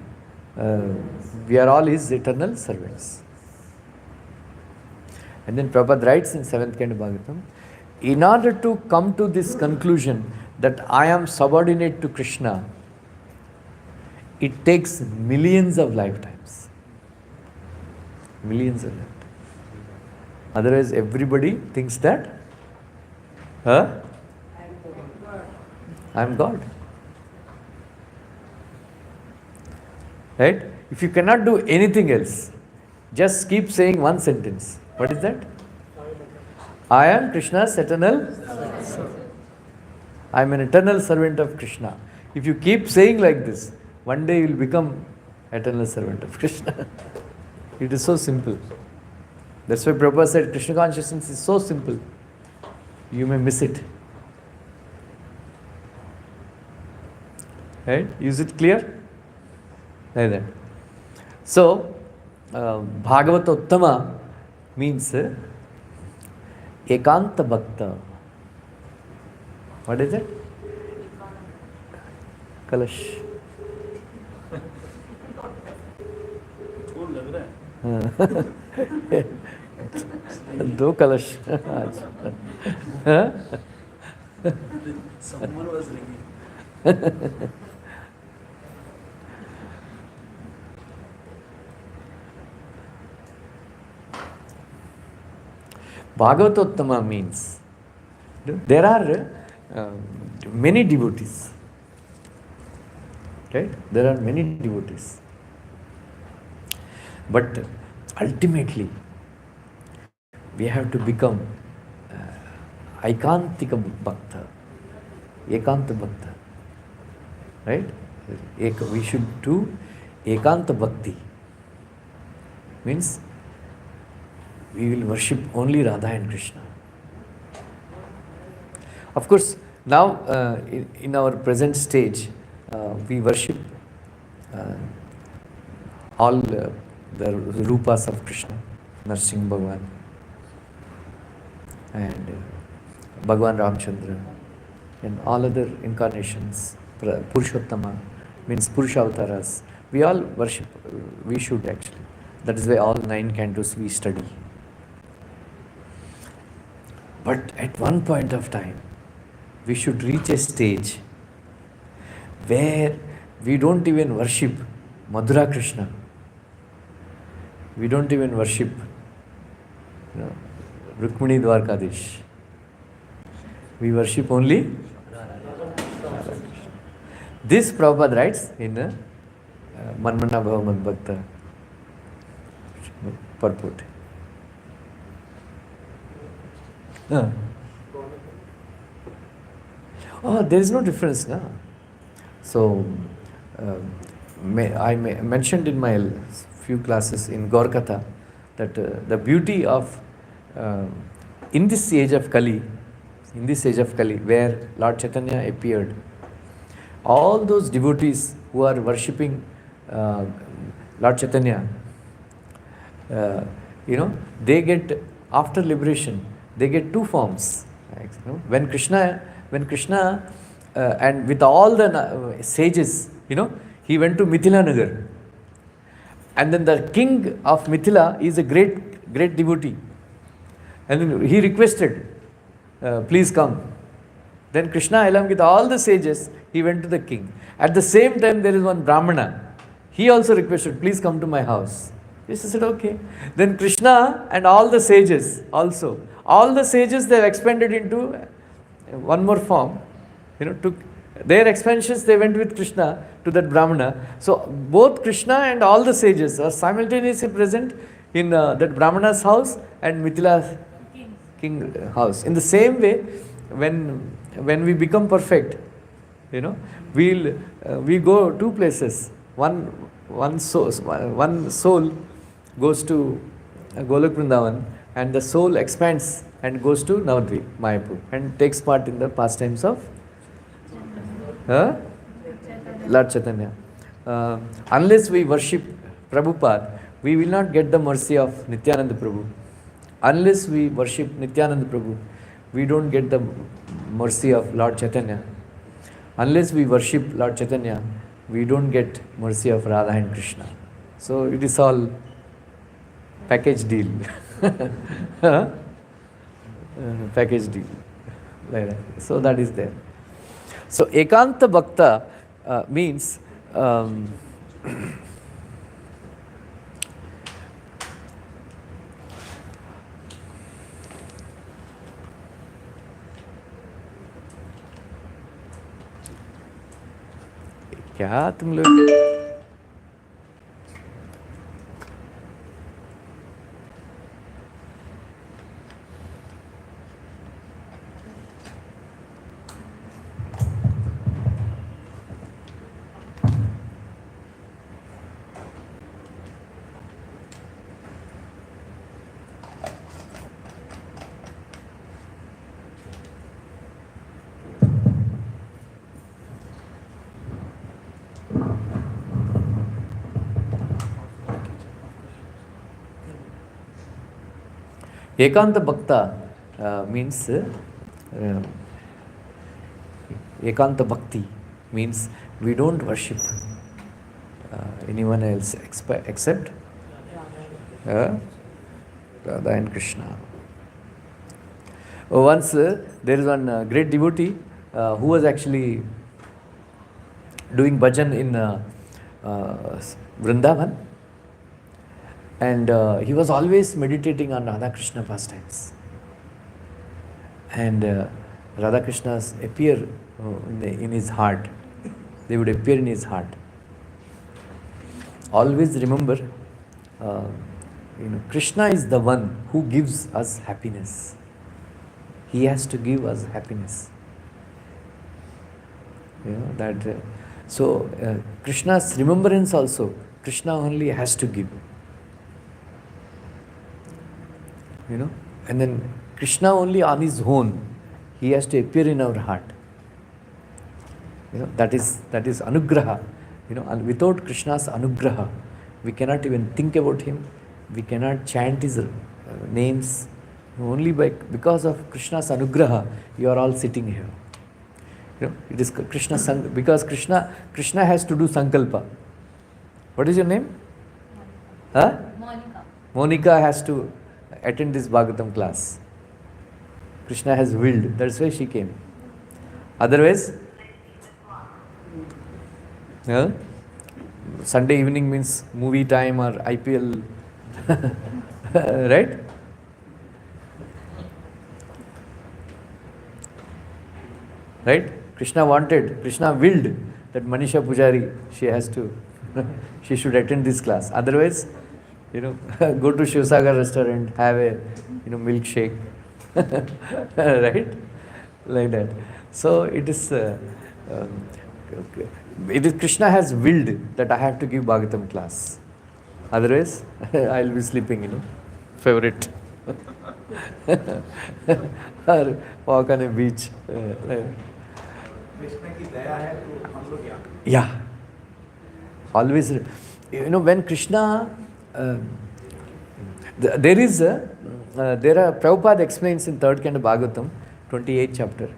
we are all His eternal servants. And then Prabhupada writes in 7th Canto Bhagavatam, in order to come to this conclusion that I am subordinate to Krishna, it takes millions of lifetimes. Millions of lifetimes. Otherwise, everybody thinks that I am God. Right? If you cannot do anything else, just keep saying one sentence. What is that? I am Krishna's eternal servant. I am an eternal servant of Krishna. If you keep saying like this, one day you will become eternal servant of Krishna. It is so simple. That's why Prabhupada said Krishna consciousness is so simple. You may miss it. Right? Is it clear? Like that. So, Bhagavata Uttama means Ekanta Bhakta. What is it? Kalash. दो कलश आज. Huh? Someone was ringing. Bhagavatottama means there are many devotees. Right? There are many devotees. But ultimately, we have to become Aikantika Bhakta, Ekanta Bhakta. Right? We should do Ekanta Bhakti. Means we will worship only Radha and Krishna. Of course, now in our present stage, we worship all the Rupas of Krishna, Narsingh Bhagwan and Bhagwan Ramchandra and all other incarnations, Purushottama means Purusha Avataras. We all worship, we should actually. That is why all 9 cantos we study. But at one point of time, we should reach a stage where we don't even worship Madhura Krishna. We don't even worship Rukmini Dwarkadish. We worship only Radha Krishna. This Prabhupada writes in Manmana Bhava Mad Bhakta purport. Oh, there is no difference. No? So, I mentioned in my few classes in Gaurkatha that the beauty of in this age of Kali, where Lord Chaitanya appeared, all those devotees who are worshipping Lord Chaitanya, they get, after liberation, they get 2 forms. When Krishna and with all the sages, he went to Mithila Nagar. And then the king of Mithila is a great devotee. And then he requested, please come. Then Krishna, along with all the sages, he went to the king. At the same time, there is one Brahmana. He also requested, please come to my house. He said, okay. Then Krishna and all the sages also. All the sages, they have expanded into one more form. Took their expansions, they went with Krishna to that Brahmana. So both Krishna and all the sages are simultaneously present in that Brahmana's house and Mithila's king house. In the same way, when we become perfect, we go 2 places. One soul goes to Golok Vrindavan, and the soul expands and goes to Navadvip, Mayapur, and takes part in the pastimes of Lord Chaitanya. Unless we worship Prabhupada, we will not get the mercy of Nityananda Prabhu. Unless we worship Nityananda Prabhu, we don't get the mercy of Lord Chaitanya. Unless we worship Lord Chaitanya, we don't get mercy of Radha and Krishna. So it is all package deal. Package deal. Like that. So that is there. So Ekanta Bhakta means क्या तुम लोग Ekanta Bhakta means Ekanta Bhakti means we don't worship anyone else except Radha and Krishna. Once there is one great devotee who was actually doing bhajan in Vrindavan, and he was always meditating on Radha Krishna pastimes. And Radha Krishnas appear in his heart. They would appear in his heart. Always remember, Krishna is the one who gives us happiness. He has to give us happiness. Krishna's remembrance also, Krishna only has to give. And then Krishna only on his own, he has to appear in our heart. That is anugraha. And without Krishna's anugraha, we cannot even think about him. We cannot chant his names. Only because of Krishna's anugraha, you are all sitting here. It is Krishna because Krishna has to do sankalpa. What is your name? Monica. Monica has to attend this Bhagavatam class. Krishna has willed. That's why she came. Otherwise, Sunday evening means movie time or IPL, right? Right? Krishna willed that Manisha Pujari, she should attend this class. Otherwise, go to Shivsagar restaurant, have a, milkshake, right? Like that. So it is Krishna has willed that I have to give Bhagavatam class. Otherwise, I will be sleeping, favorite. Or walk on a beach. Krishna की दया है तो हम लोग यहाँ. Yeah. Always, when Krishna, Prabhupada explains in 3rd Canto Bhagavatam, 28th chapter,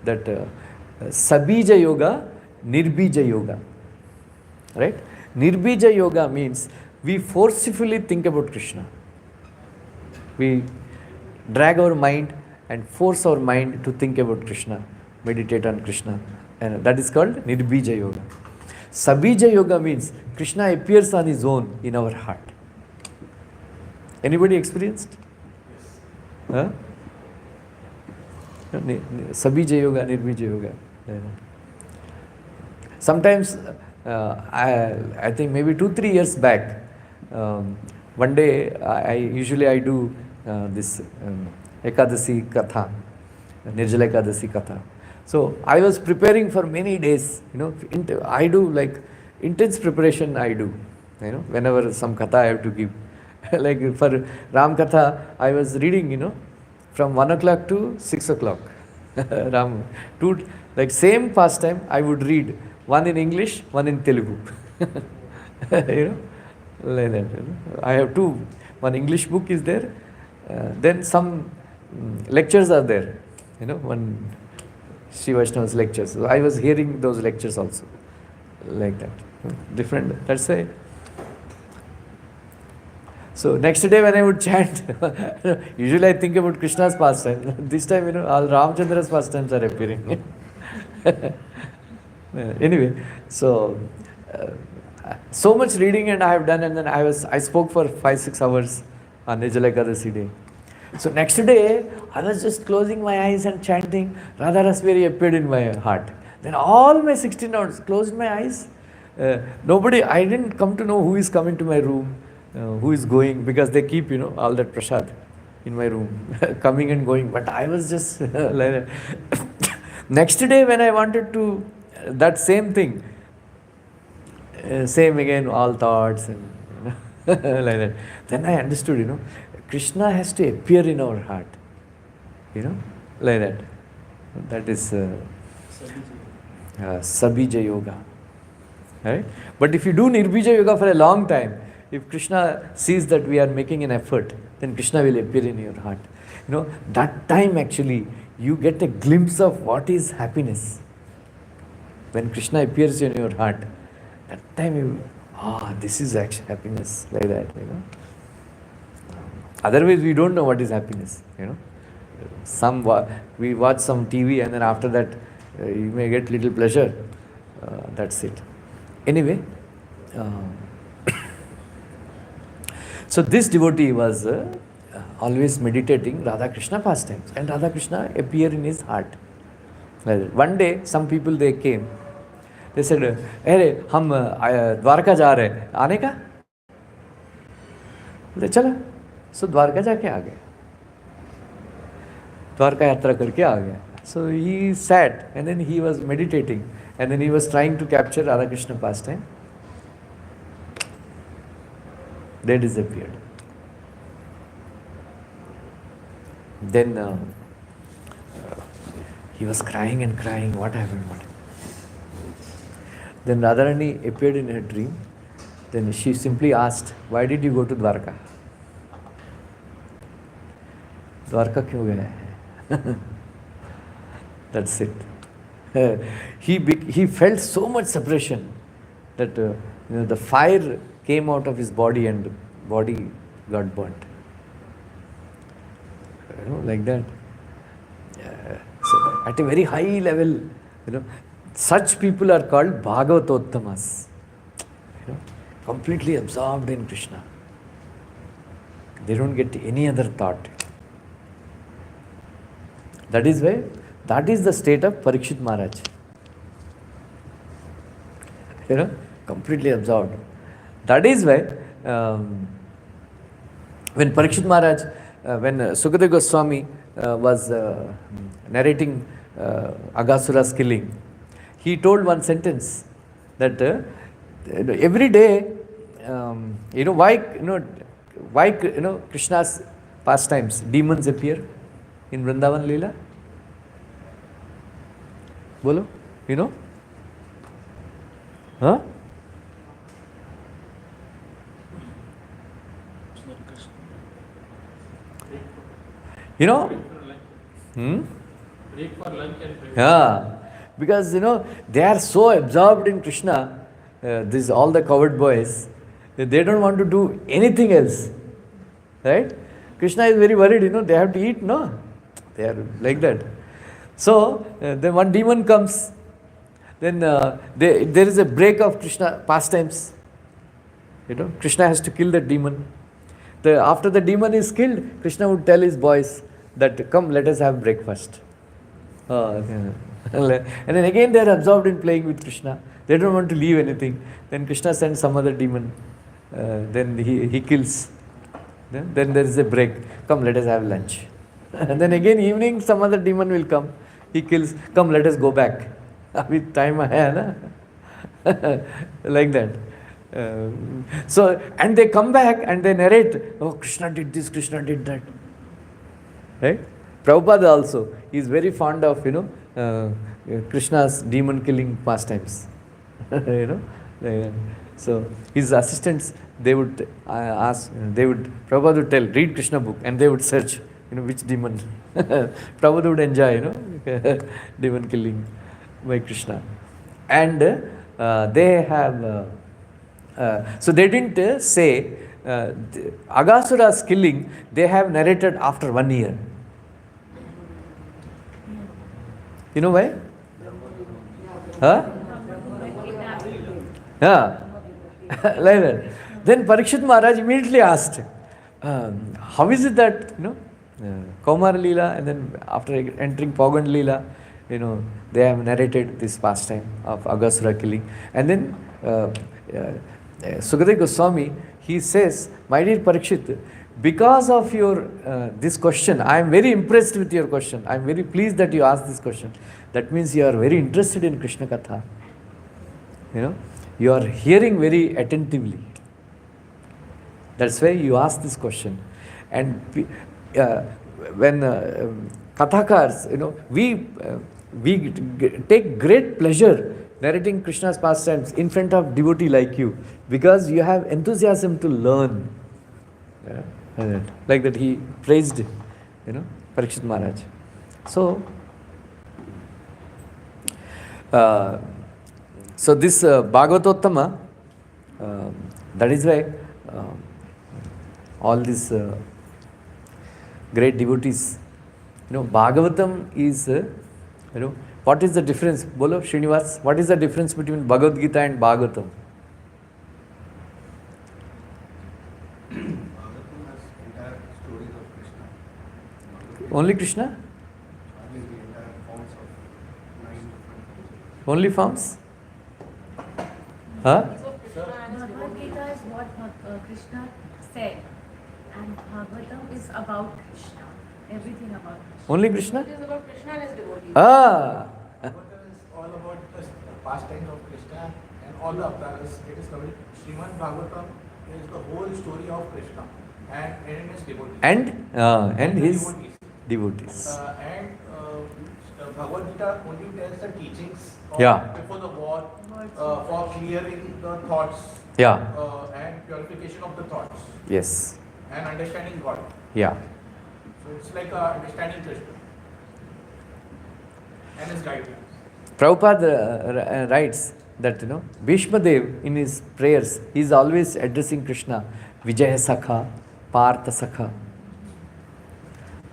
that Sabija Yoga, Nirbija Yoga. Right? Nirbija Yoga means we forcefully think about Krishna. We drag our mind and force our mind to think about Krishna, meditate on Krishna. And that is called Nirbija Yoga. Sabija Yoga means Krishna appears on his own in our heart. Anybody experienced? Huh? Sabija Yoga, Nirbija Yoga. Sometimes, I think maybe 2-3 years back, one day I do this Ekadasi Katha, Nirjala Ekadasi Katha. So I was preparing for many days, I do like intense preparation I do, whenever some Katha I have to give. Like for Ram Katha, I was reading, from 1 o'clock to 6 o'clock. Ram, like same pastime I would read, one in English, one in Telugu. Like that. I have two. One English book is there, then some lectures are there, one Sri Vaishnava's lectures. So I was hearing those lectures also, like that. Different, that's why. So next day when I would chant, usually I think about Krishna's pastime. This time, all Ramachandra's pastimes are appearing. Anyway, so much reading and I have done, and then I spoke for 5-6 hours on Nirjala Ekadasi day. So next day, I was just closing my eyes and chanting, Radha Rasmeri appeared in my heart. Then all my 16 hours, closed my eyes. I didn't come to know who is coming to my room, who is going, because they keep, all that prasad in my room, coming and going. But I was just like that. Next day when I wanted to, that same thing, same again, all thoughts and like that. Then I understood, Krishna has to appear in our heart, like that. That is Sabija Yoga. Right? But if you do Nirbija Yoga for a long time, if Krishna sees that we are making an effort, then Krishna will appear in your heart. That time actually you get a glimpse of what is happiness. When Krishna appears in your heart, that time you, this is actually happiness, like that. Otherwise, we don't know what is happiness. We watch some TV, and then after that, you may get little pleasure. That's it. Anyway, so this devotee was always meditating Radha Krishna pastimes, and Radha Krishna appeared in his heart. One day, some people they came. They said, "Hey, हम द्वारका जा रहे हैं, आने का?" बोले चला. So Dwarka जाके आ गए. द्वारका यात्रा करके आ गया. So he sat and then he was meditating and then he was trying to capture Radha Krishna pastime. They disappeared. Then he was crying and crying. What happened? What happened? Then Radharani appeared in her dream. Then she simply asked, "Why did you go to Dwarka?" Dwarka क्यों गए? That's it. He felt so much separation that the fire came out of his body and the body got burnt. Like that. So at a very high level, such people are called Bhagavatottamas. Completely absorbed in Krishna. They don't get any other thought. That is why, that is the state of Parikshit Maharaj. Completely absorbed. That is why, when Parikshit Maharaj, when Sukadeva Goswami was narrating Aghasura's killing, he told one sentence that every day, why Krishna's pastimes, demons appear in Vrindavan Leela? Bolo, you know? Huh? You know? Break for lunch and break. Yeah, because they are so absorbed in Krishna. These all the coward boys, they don't want to do anything else, right? Krishna is very worried. They have to eat. No, they are like that. So then one demon comes. Then there is a break of Krishna pastimes. Krishna has to kill that demon. After the demon is killed, Krishna would tell his boys that, "Come, let us have breakfast." And then again they are absorbed in playing with Krishna. They don't want to leave anything. Then Krishna sends some other demon. Then he kills. Then there is a break. "Come, let us have lunch." And then again evening some other demon will come. He kills. "Come, let us go back." With time hai na? Like that. So, and they come back and they narrate, "Oh, Krishna did this, Krishna did that." Right? Prabhupada also is very fond of, Krishna's demon killing pastimes. So his assistants, they would Prabhupada would tell, "Read Krishna book," and they would search, which demon. Prabhupada would enjoy, demon killing by Krishna. And they have, so they didn't say, Aghasura's killing, they have narrated after 1 year. You know why? Huh? Yeah. Like that. Then Parikshit Maharaj immediately asked, how is it that, Kaumar Leela, and then after entering Paugand Leela, they have narrated this pastime of Aghasura killing. And then Sukadeva Goswami, he says, "My dear Parikshit, because of your this question, I am very impressed with your question. I am very pleased that you asked this question. That means you are very interested in Krishna Katha. You are hearing very attentively. That's why you asked this question." And when Kathakars, we take great pleasure narrating Krishna's pastimes in front of devotee like you, because you have enthusiasm to learn. Like that he praised, Parikshit Maharaj. So, this Bhagavatottama, that is why all this great devotees. Bhagavatam is, what is the difference? Bolo, Srinivas, what is the difference between Bhagavad Gita and Bhagavatam? Bhagavatam has entire stories of Krishna. Only Krishna? Only the entire forms of 9 different forms. Only forms? Huh? Bhagavad Gita is what Krishna said, and Bhagavatam is about Krishna. Everything about Krishna. Only Krishna? It is about Krishna and his devotees. Ah! Bhagavatam is all about the pastimes of Krishna and all the avatars. It is covered. Srimad Bhagavatam is the whole story of Krishna and his devotees. And his devotees. devotees. Bhagavad Gita only tells the teachings of Yeah. before the war for clearing the thoughts Yeah. and purification of the thoughts Yes. and understanding God. Yeah. So it's like understanding Krishna and his guidelines. Prabhupada writes that, Bhishma Dev in his prayers, he is always addressing Krishna, Vijaya Sakha, Partha Sakha.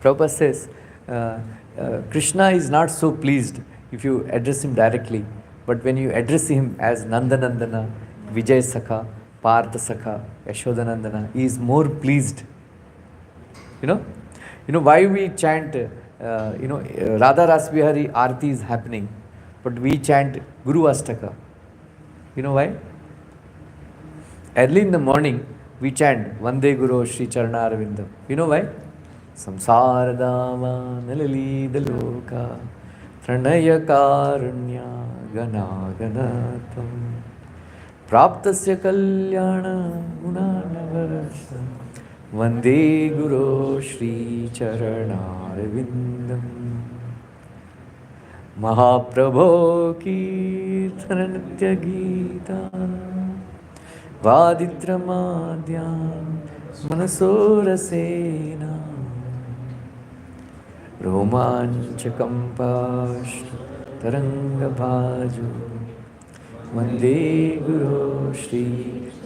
Prabhupada says, Krishna is not so pleased if you address him directly, but when you address him as Nandanandana, Vijay Sakha, Partha Sakha, Yashodanandana, he is more pleased. Why we chant, Radha Rasbihari Aarti is happening, but we chant Guru Astaka. You know why? Early in the morning, we chant Vande Guru Shri Charana Arvindam. You know why? Samsara Dama Nalali Daloka Pranaya Karunya Gana Ganatam Praptasya Kalyana Gunanavarasa Vande Guru Shri Charana Arvindam Mahaprabho Kirtana Nitya Gita Vaditra Madhyam Manasora Romanchakam Pash Taranga Bhaju Vande Guru Shri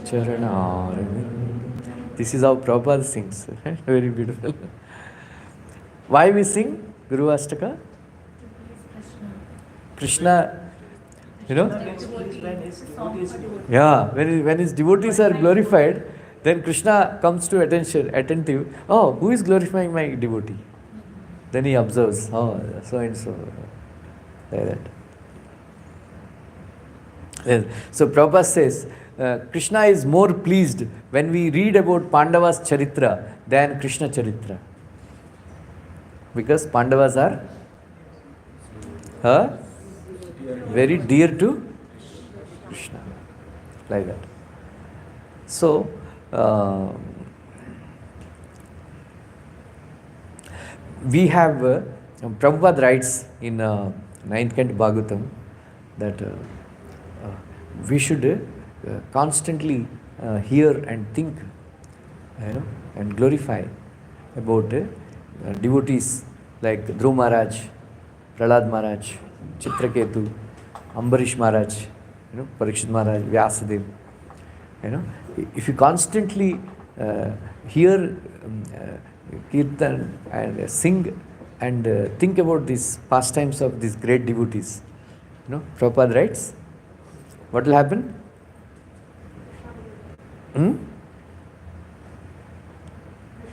Charanarvind. This is how Prabhupada sings. Very beautiful. Why we sing Guru Astaka? Krishna, yeah, when his devotees are glorified, then Krishna comes to attentive. Oh, who is glorifying my devotee? Then he observes, oh, so and so, like that. Yes. So Prabhupada says, Krishna is more pleased when we read about Pandava's Charitra than Krishna Charitra. Because Pandavas are very dear to Krishna. Like that. So, we have, Prabhupada writes in 9th Canto Bhagavatam that we should constantly hear and think, and glorify about devotees like Dhruva Maharaj, Prahlad Maharaj, Chitraketu, Ambarish Maharaj, Parikshit Maharaj, Vyasadeva. If you constantly hear kirtan and sing and think about these pastimes of these great devotees, Prabhupada writes, what will happen? Krishna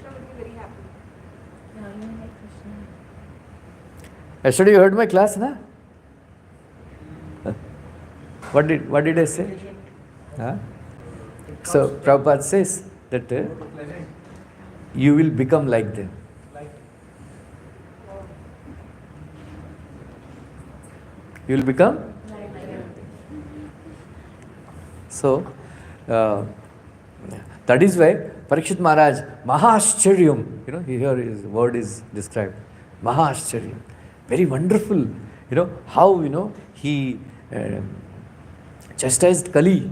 will be very happy. Yeah, you like Krishna. Yesterday you heard my class, na? What did I say? So Prabhupada says that you will become like them. You will become? So, that is why Parikshit Maharaj, Mahascharyam, here his word is described. Mahascharyam. Very wonderful. How, he chastised Kali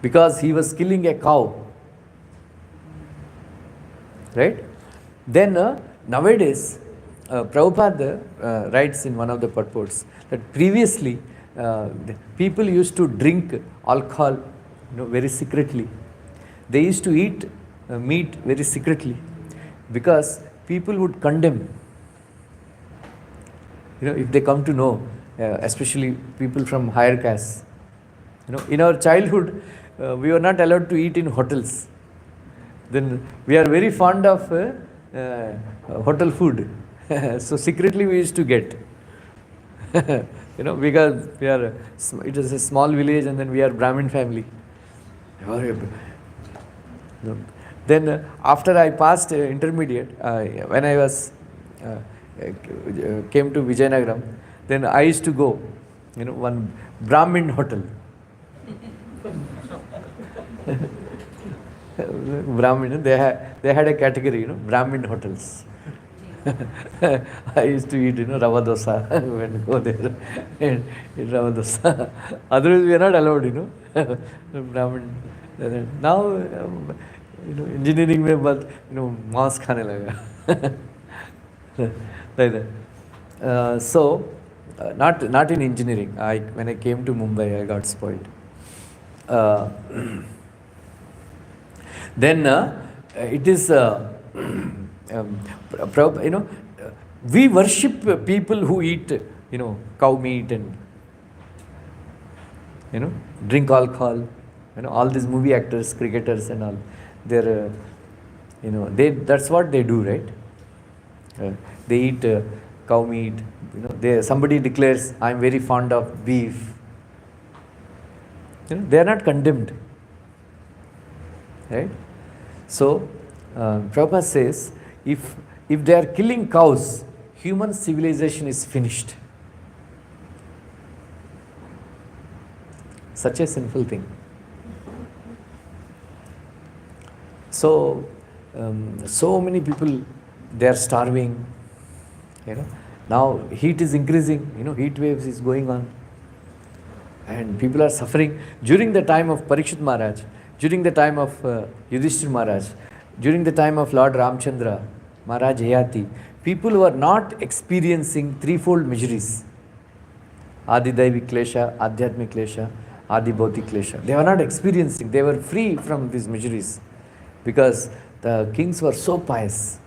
because he was killing a cow. Right? Then, nowadays, Prabhupada writes in one of the purports that previously the people used to drink alcohol very secretly. They used to eat meat very secretly. because people would condemn. If they come to know, especially people from higher castes. In our childhood, we were not allowed to eat in hotels. Then we are very fond of hotel food. So secretly we used to get. Because it is a small village and then we are Brahmin family. Then after I passed intermediate, when I was came to Vijayanagaram, then I used to go, one Brahmin hotel. Brahmin, they had a category, Brahmin hotels. I used to eat, rava dosa when go there and eat rava dosa. Otherwise, we are not allowed, Brahmin. Now, engineering में but मांस खाने लगा. Like that. So, not in engineering. When I came to Mumbai, I got spoiled. Then it is, we worship people who eat, cow meat and, drink alcohol. All these movie actors, cricketers and all. They're, that's what they do, right? They eat cow meat. Somebody declares, I'm very fond of beef. They are not condemned. Right? So, Prabhupada says, if they are killing cows, human civilization is finished. Such a sinful thing. So, so many people, they are starving. Now heat is increasing. Heat waves is going on, and people are suffering. During the time of Parikshit Maharaj, during the time of Yudhishthira Maharaj, during the time of Lord Ramchandra, Maharaj Hayati, people were not experiencing threefold miseries. Adi Daivi Klesha, Adhyatmik Klesha, Adi Bhautik Klesha. They were not experiencing. They were free from these miseries because the kings were so pious.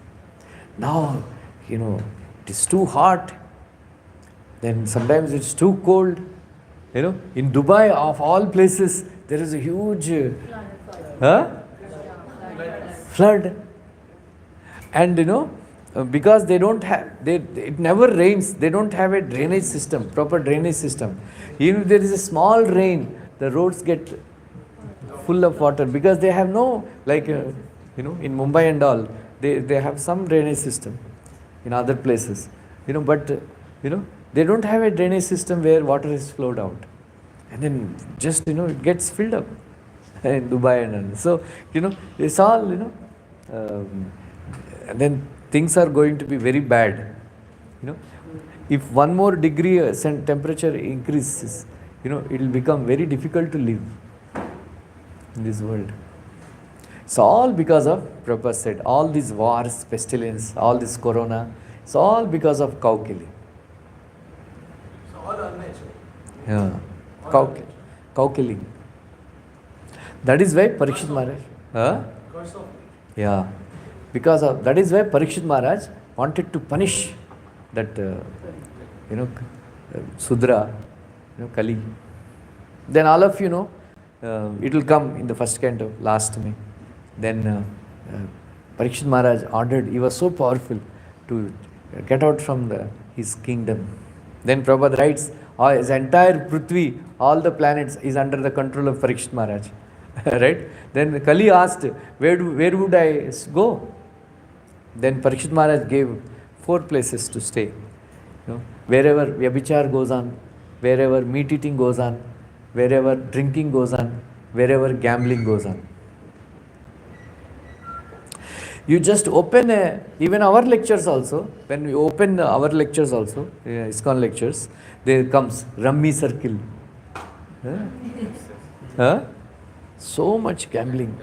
Now, it is too hot. Then sometimes it's too cold. In Dubai, of all places, there is a huge flood. And because they don't have, it never rains. They don't have a drainage system, proper drainage system. Even if there is a small rain, the roads get full of water because they have no, like, in Mumbai and all, they have some drainage system in other places. But they don't have a drainage system where water is flowed out. And then just, it gets filled up in Dubai and all. So, it's all, and then things are going to be very bad. If 1 more degree temperature increases, it will become very difficult to live in this world. It's all because of, Prabhupada said, all these wars, pestilence, all this corona, it's all because of cow killing. So all unnatural. Yeah. All Cow killing. That is why Parikshit Maharaj. Curse of Yeah. Because of that is why Parikshit Maharaj wanted to punish that, Sudra, Kali. Then all of it will come in the first canto, last May. Then Parikshit Maharaj ordered, he was so powerful, to get out from his kingdom. Then Prabhupada writes, his entire Prithvi, all the planets is under the control of Parikshit Maharaj. Right? Then Kali asked, where would I go? Then Parikshit Maharaj gave 4 places to stay. Wherever Vyabhichar goes on, wherever meat eating goes on, wherever drinking goes on, wherever gambling goes on. You just open even our lectures also, when we open our lectures also, ISKCON lectures, there comes Rummy Circle. So much gambling.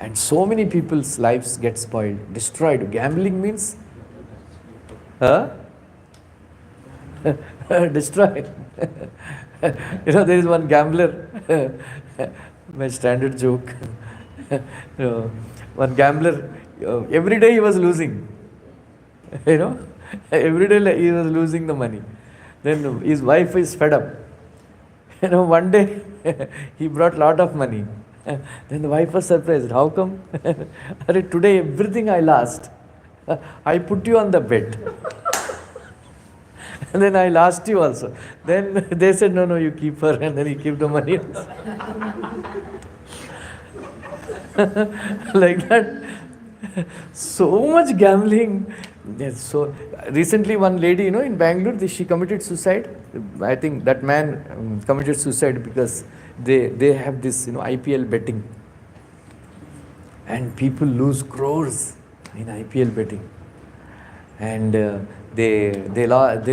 And so many people's lives get spoiled, destroyed. Gambling means destroy. There is one gambler, my standard joke. One gambler, every day he was losing. You know, every day he was losing the money. Then his wife is fed up. You know, one day he brought lot of money. Then the wife was surprised. How come? Arey, today everything I lost. I put you on the bed. And then I lost you also. Then they said, no, you keep her, and then he keep the money also. Like that. So much gambling. Yes, so recently one lady, in Bangalore, she committed suicide. I think that man committed suicide because they have this, IPL betting. And people lose crores in IPL betting. And they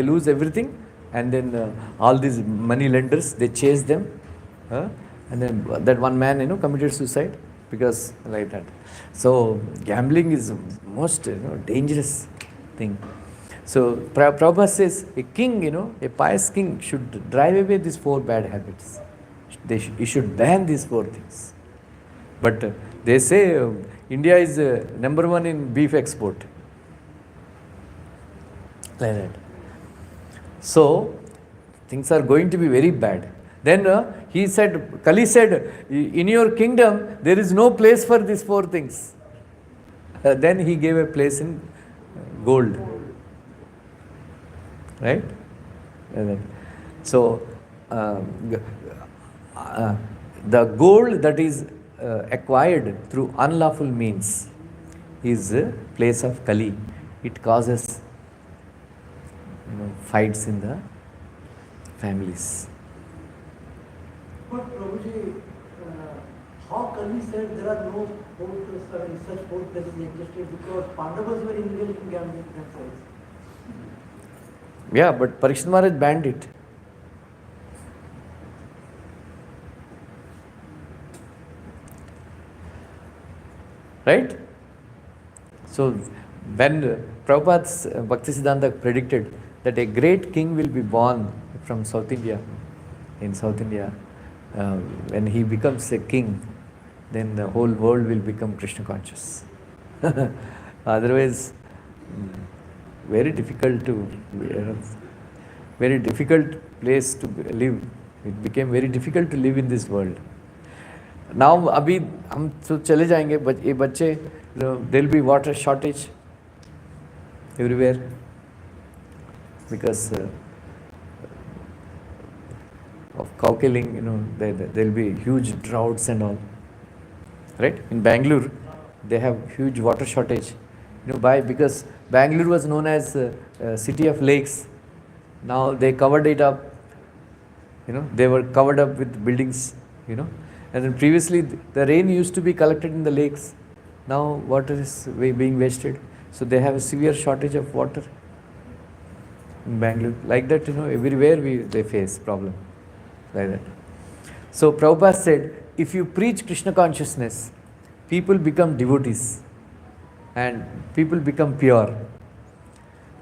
lose everything, and then all these money lenders, they chase them, and then that one man committed suicide because like that. So gambling is most dangerous thing. So Prabhupada says a king, a pious king should drive away these 4 bad habits. He should ban these 4 things. But they say India is number 1 in beef export. Like that. So things are going to be very bad. Then Kali said, in your kingdom there is no place for these 4 things. Then he gave a place in gold. Right? So the gold that is acquired through unlawful means is a place of Kali. It causes fights in the families. But Prabhuji, how Kali said there are no such sports that existed because Pandavas were engaged in gambling themselves. Yeah, but Parikshit Maharaj banned it. Right? So when Prabhupada's Bhaktisiddhanta predicted that a great king will be born from South India, when he becomes a king, then the whole world will become Krishna conscious. Otherwise, very difficult place to live. It became very difficult to live in this world. Now, अभी हम तो चले जाएंगे, ये बच्चे, there will be water shortage everywhere because of cow killing. There will be huge droughts and all. Right? In Bangalore, they have huge water shortage. Because Bangalore was known as a city of lakes. Now they covered it up. They were covered up with buildings. And then previously the rain used to be collected in the lakes. Now water is being wasted. So they have a severe shortage of water in Bangalore. Like that, everywhere they face problem. Like that. So Prabhupada said, if you preach Krishna consciousness, people become devotees and people become pure.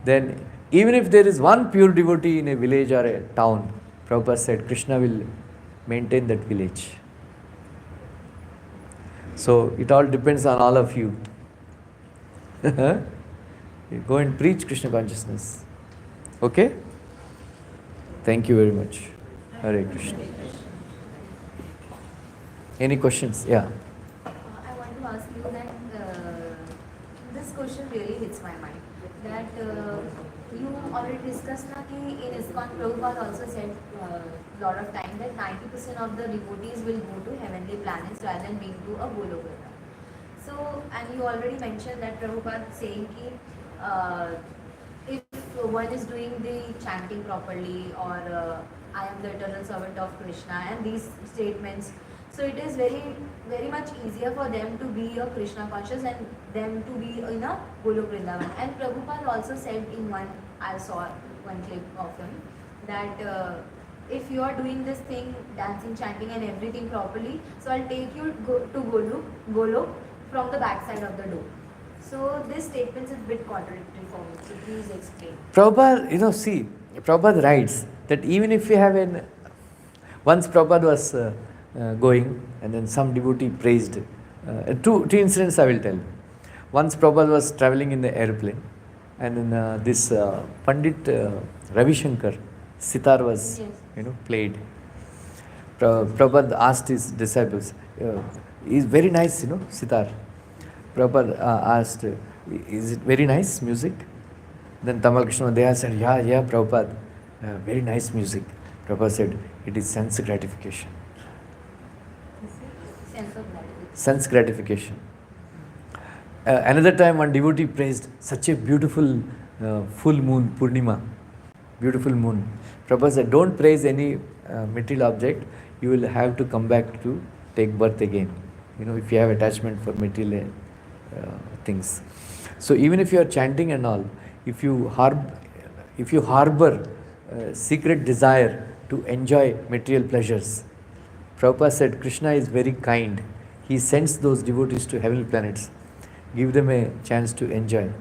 Then even if there is one pure devotee in a village or a town, Prabhupada said, Krishna will maintain that village. So it all depends on all of you. You go and preach Krishna consciousness. Okay? Thank you very much. Hare Krishna. Any questions? Yeah. I want to ask you that this question really hits my mind. That you already discussed na ki in ISKCON, Prabhupada also said a lot of time that 90% of the devotees will go to heavenly planets rather than being to a Goloka. So, and you already mentioned that Prabhupada saying ki if one is doing the chanting properly or I am the eternal servant of Krishna and these statements, so it is very, very much easier for them to be a Krishna conscious and them to be in a Golok Vrindavan. And Prabhupada also said in I saw one clip of him, that if you are doing this thing, dancing, chanting and everything properly, so I'll take you to Golok from the backside of the door. So this statement is a bit contradictory for me, so please explain. Prabhupada, Prabhupada writes that even if you have once Prabhupada was going and then some devotee praised, two incidents I will tell. Once Prabhupada was traveling in the airplane, and in this Pandit Ravi Shankar, sitar was, Yes. played. Prabhupada asked his disciples, is very nice, sitar. Prabhupada asked, is it very nice music? Then Tamal Krishna Dea said, yeah, Prabhupada, very nice music. Prabhupada said, it is sense gratification. Sense of gratitude. Sense gratification. Another time one devotee praised such a beautiful full moon, Purnima, beautiful moon. Prabhupada said, don't praise any material object, you will have to come back to take birth again. If you have attachment for material things. So even if you are chanting and all, if you harbor secret desire to enjoy material pleasures, Prabhupada said Krishna is very kind. He sends those devotees to heavenly planets, give them a chance to enjoy.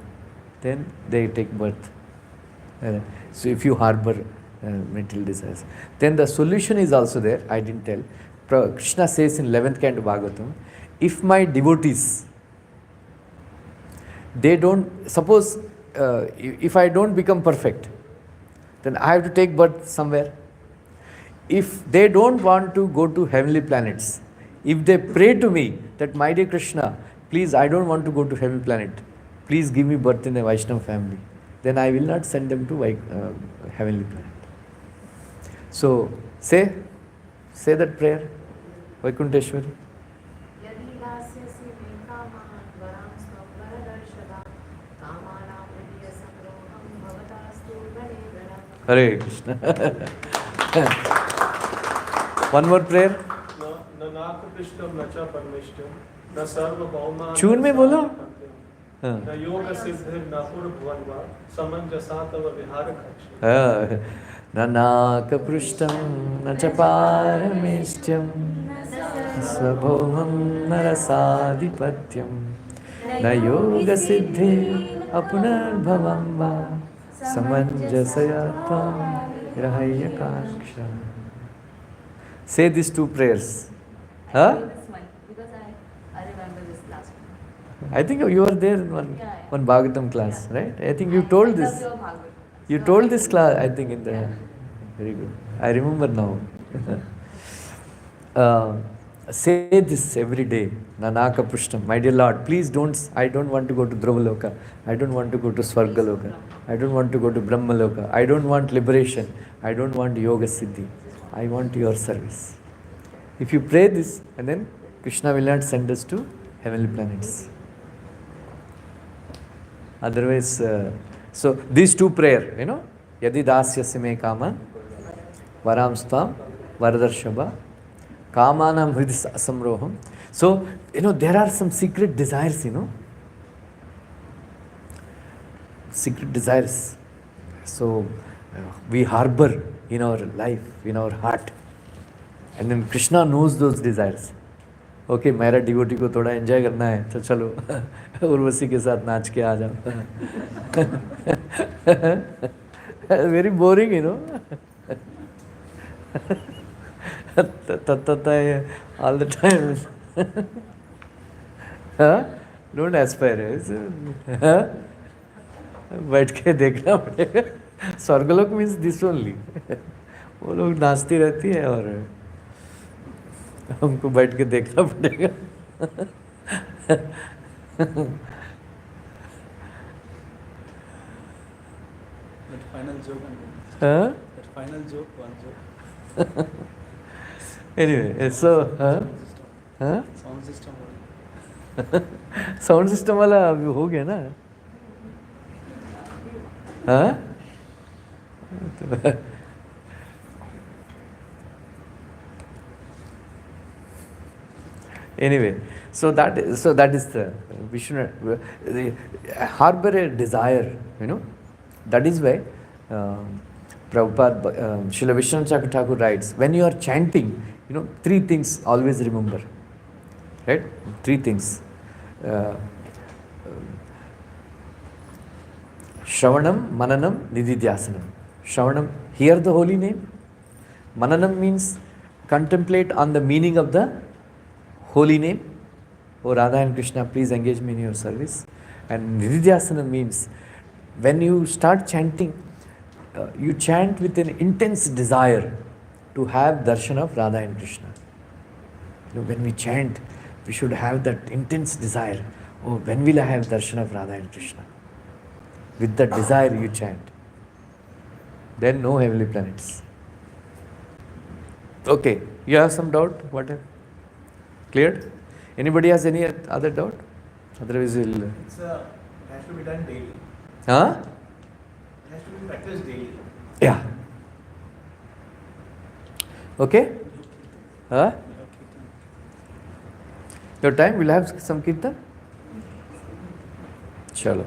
Then they take birth. So if you harbor material desires, then the solution is also there. I didn't tell. Krishna says in 11th canto Bhagavatam, if my devotees, they don't, suppose if I don't become perfect, then I have to take birth somewhere. If they don't want to go to heavenly planets, if they pray to me that, my dear Krishna, please, I don't want to go to heavenly planet, please give me birth in a Vaishnava family, then I will not send them to heavenly planet. So say that prayer, Vaikunteshwari. Hare Krishna. One more prayer. Chun में बोलो. न योग सिद्धिर न पुरभुवन वा समंजसा तव विहार खच्छ. नानाक पृष्ठं न च पारमेष्ठ्यं स्वभौमं न रसाधिपत्यं न योग सिद्धि अपुनर्भवं वा समंजसया त्वं ग्रह्यकाक्षं. Say these two prayers. Huh? This one, because I remember this last one. I think you were there in one Bhagavatam class, right? I think you told I this. love your Bhagavad. You So told this class, I think, in the. Very good. I remember now. Say this every day. Nanaka Pushtam. My dear Lord, please don't. I don't want to go to Dhruvaloka. I don't want to go to Swargaloka. I don't want to go to Brahmaloka. I don't want liberation. I don't want Yoga Siddhi. I want your service. If you pray this, and then Krishna will not send us to heavenly planets. Otherwise, so these two prayer, Yadi dasyasya me kaman, varam stam, varadarshaba, kamanam hridis asamroham. So, there are some secret desires, secret desires. So, we harbor in our life, in our heart. And then Krishna knows those desires. Okay, मेरा devotee को थोड़ा enjoy करना है, तो चलो उर्वशी के साथ नाच के आ जाओ. Very boring, all the time. Don't aspire. बैठ के देखना पड़ेगा. स्वर्गलोक मीन्स दिस ओनली. वो लोग नाचती रहती है और हमको बैठ के देखना पड़ेगा. That final joke. Huh? That final joke, one joke. Anyway, so Sound system. Sound system वाला अभी हो गया ना. हाँ? Anyway, so that is the we should harbor a desire, That is why Prabhupada, Srila Vishwanath Chakravarti Thakur writes, when you are chanting, three things always remember, right? Three things. Shravanam, Mananam, Nididhyasanam. Shravanam, hear the holy name. Mananam means contemplate on the meaning of the holy name. Oh Radha and Krishna, please engage me in your service. And Nididhyasana means when you start chanting, you chant with an intense desire to have darshan of Radha and Krishna. When we chant, we should have that intense desire. Oh, when will I have darshan of Radha and Krishna? With that desire you chant. Then no heavenly planets. Okay, you have some doubt? What? Cleared? Anybody has any other doubt? Otherwise we'll... It's has to be done daily. Huh? It has to be practiced daily. Yeah. Okay? Huh? Your time, we'll have some kirtan? Chalo.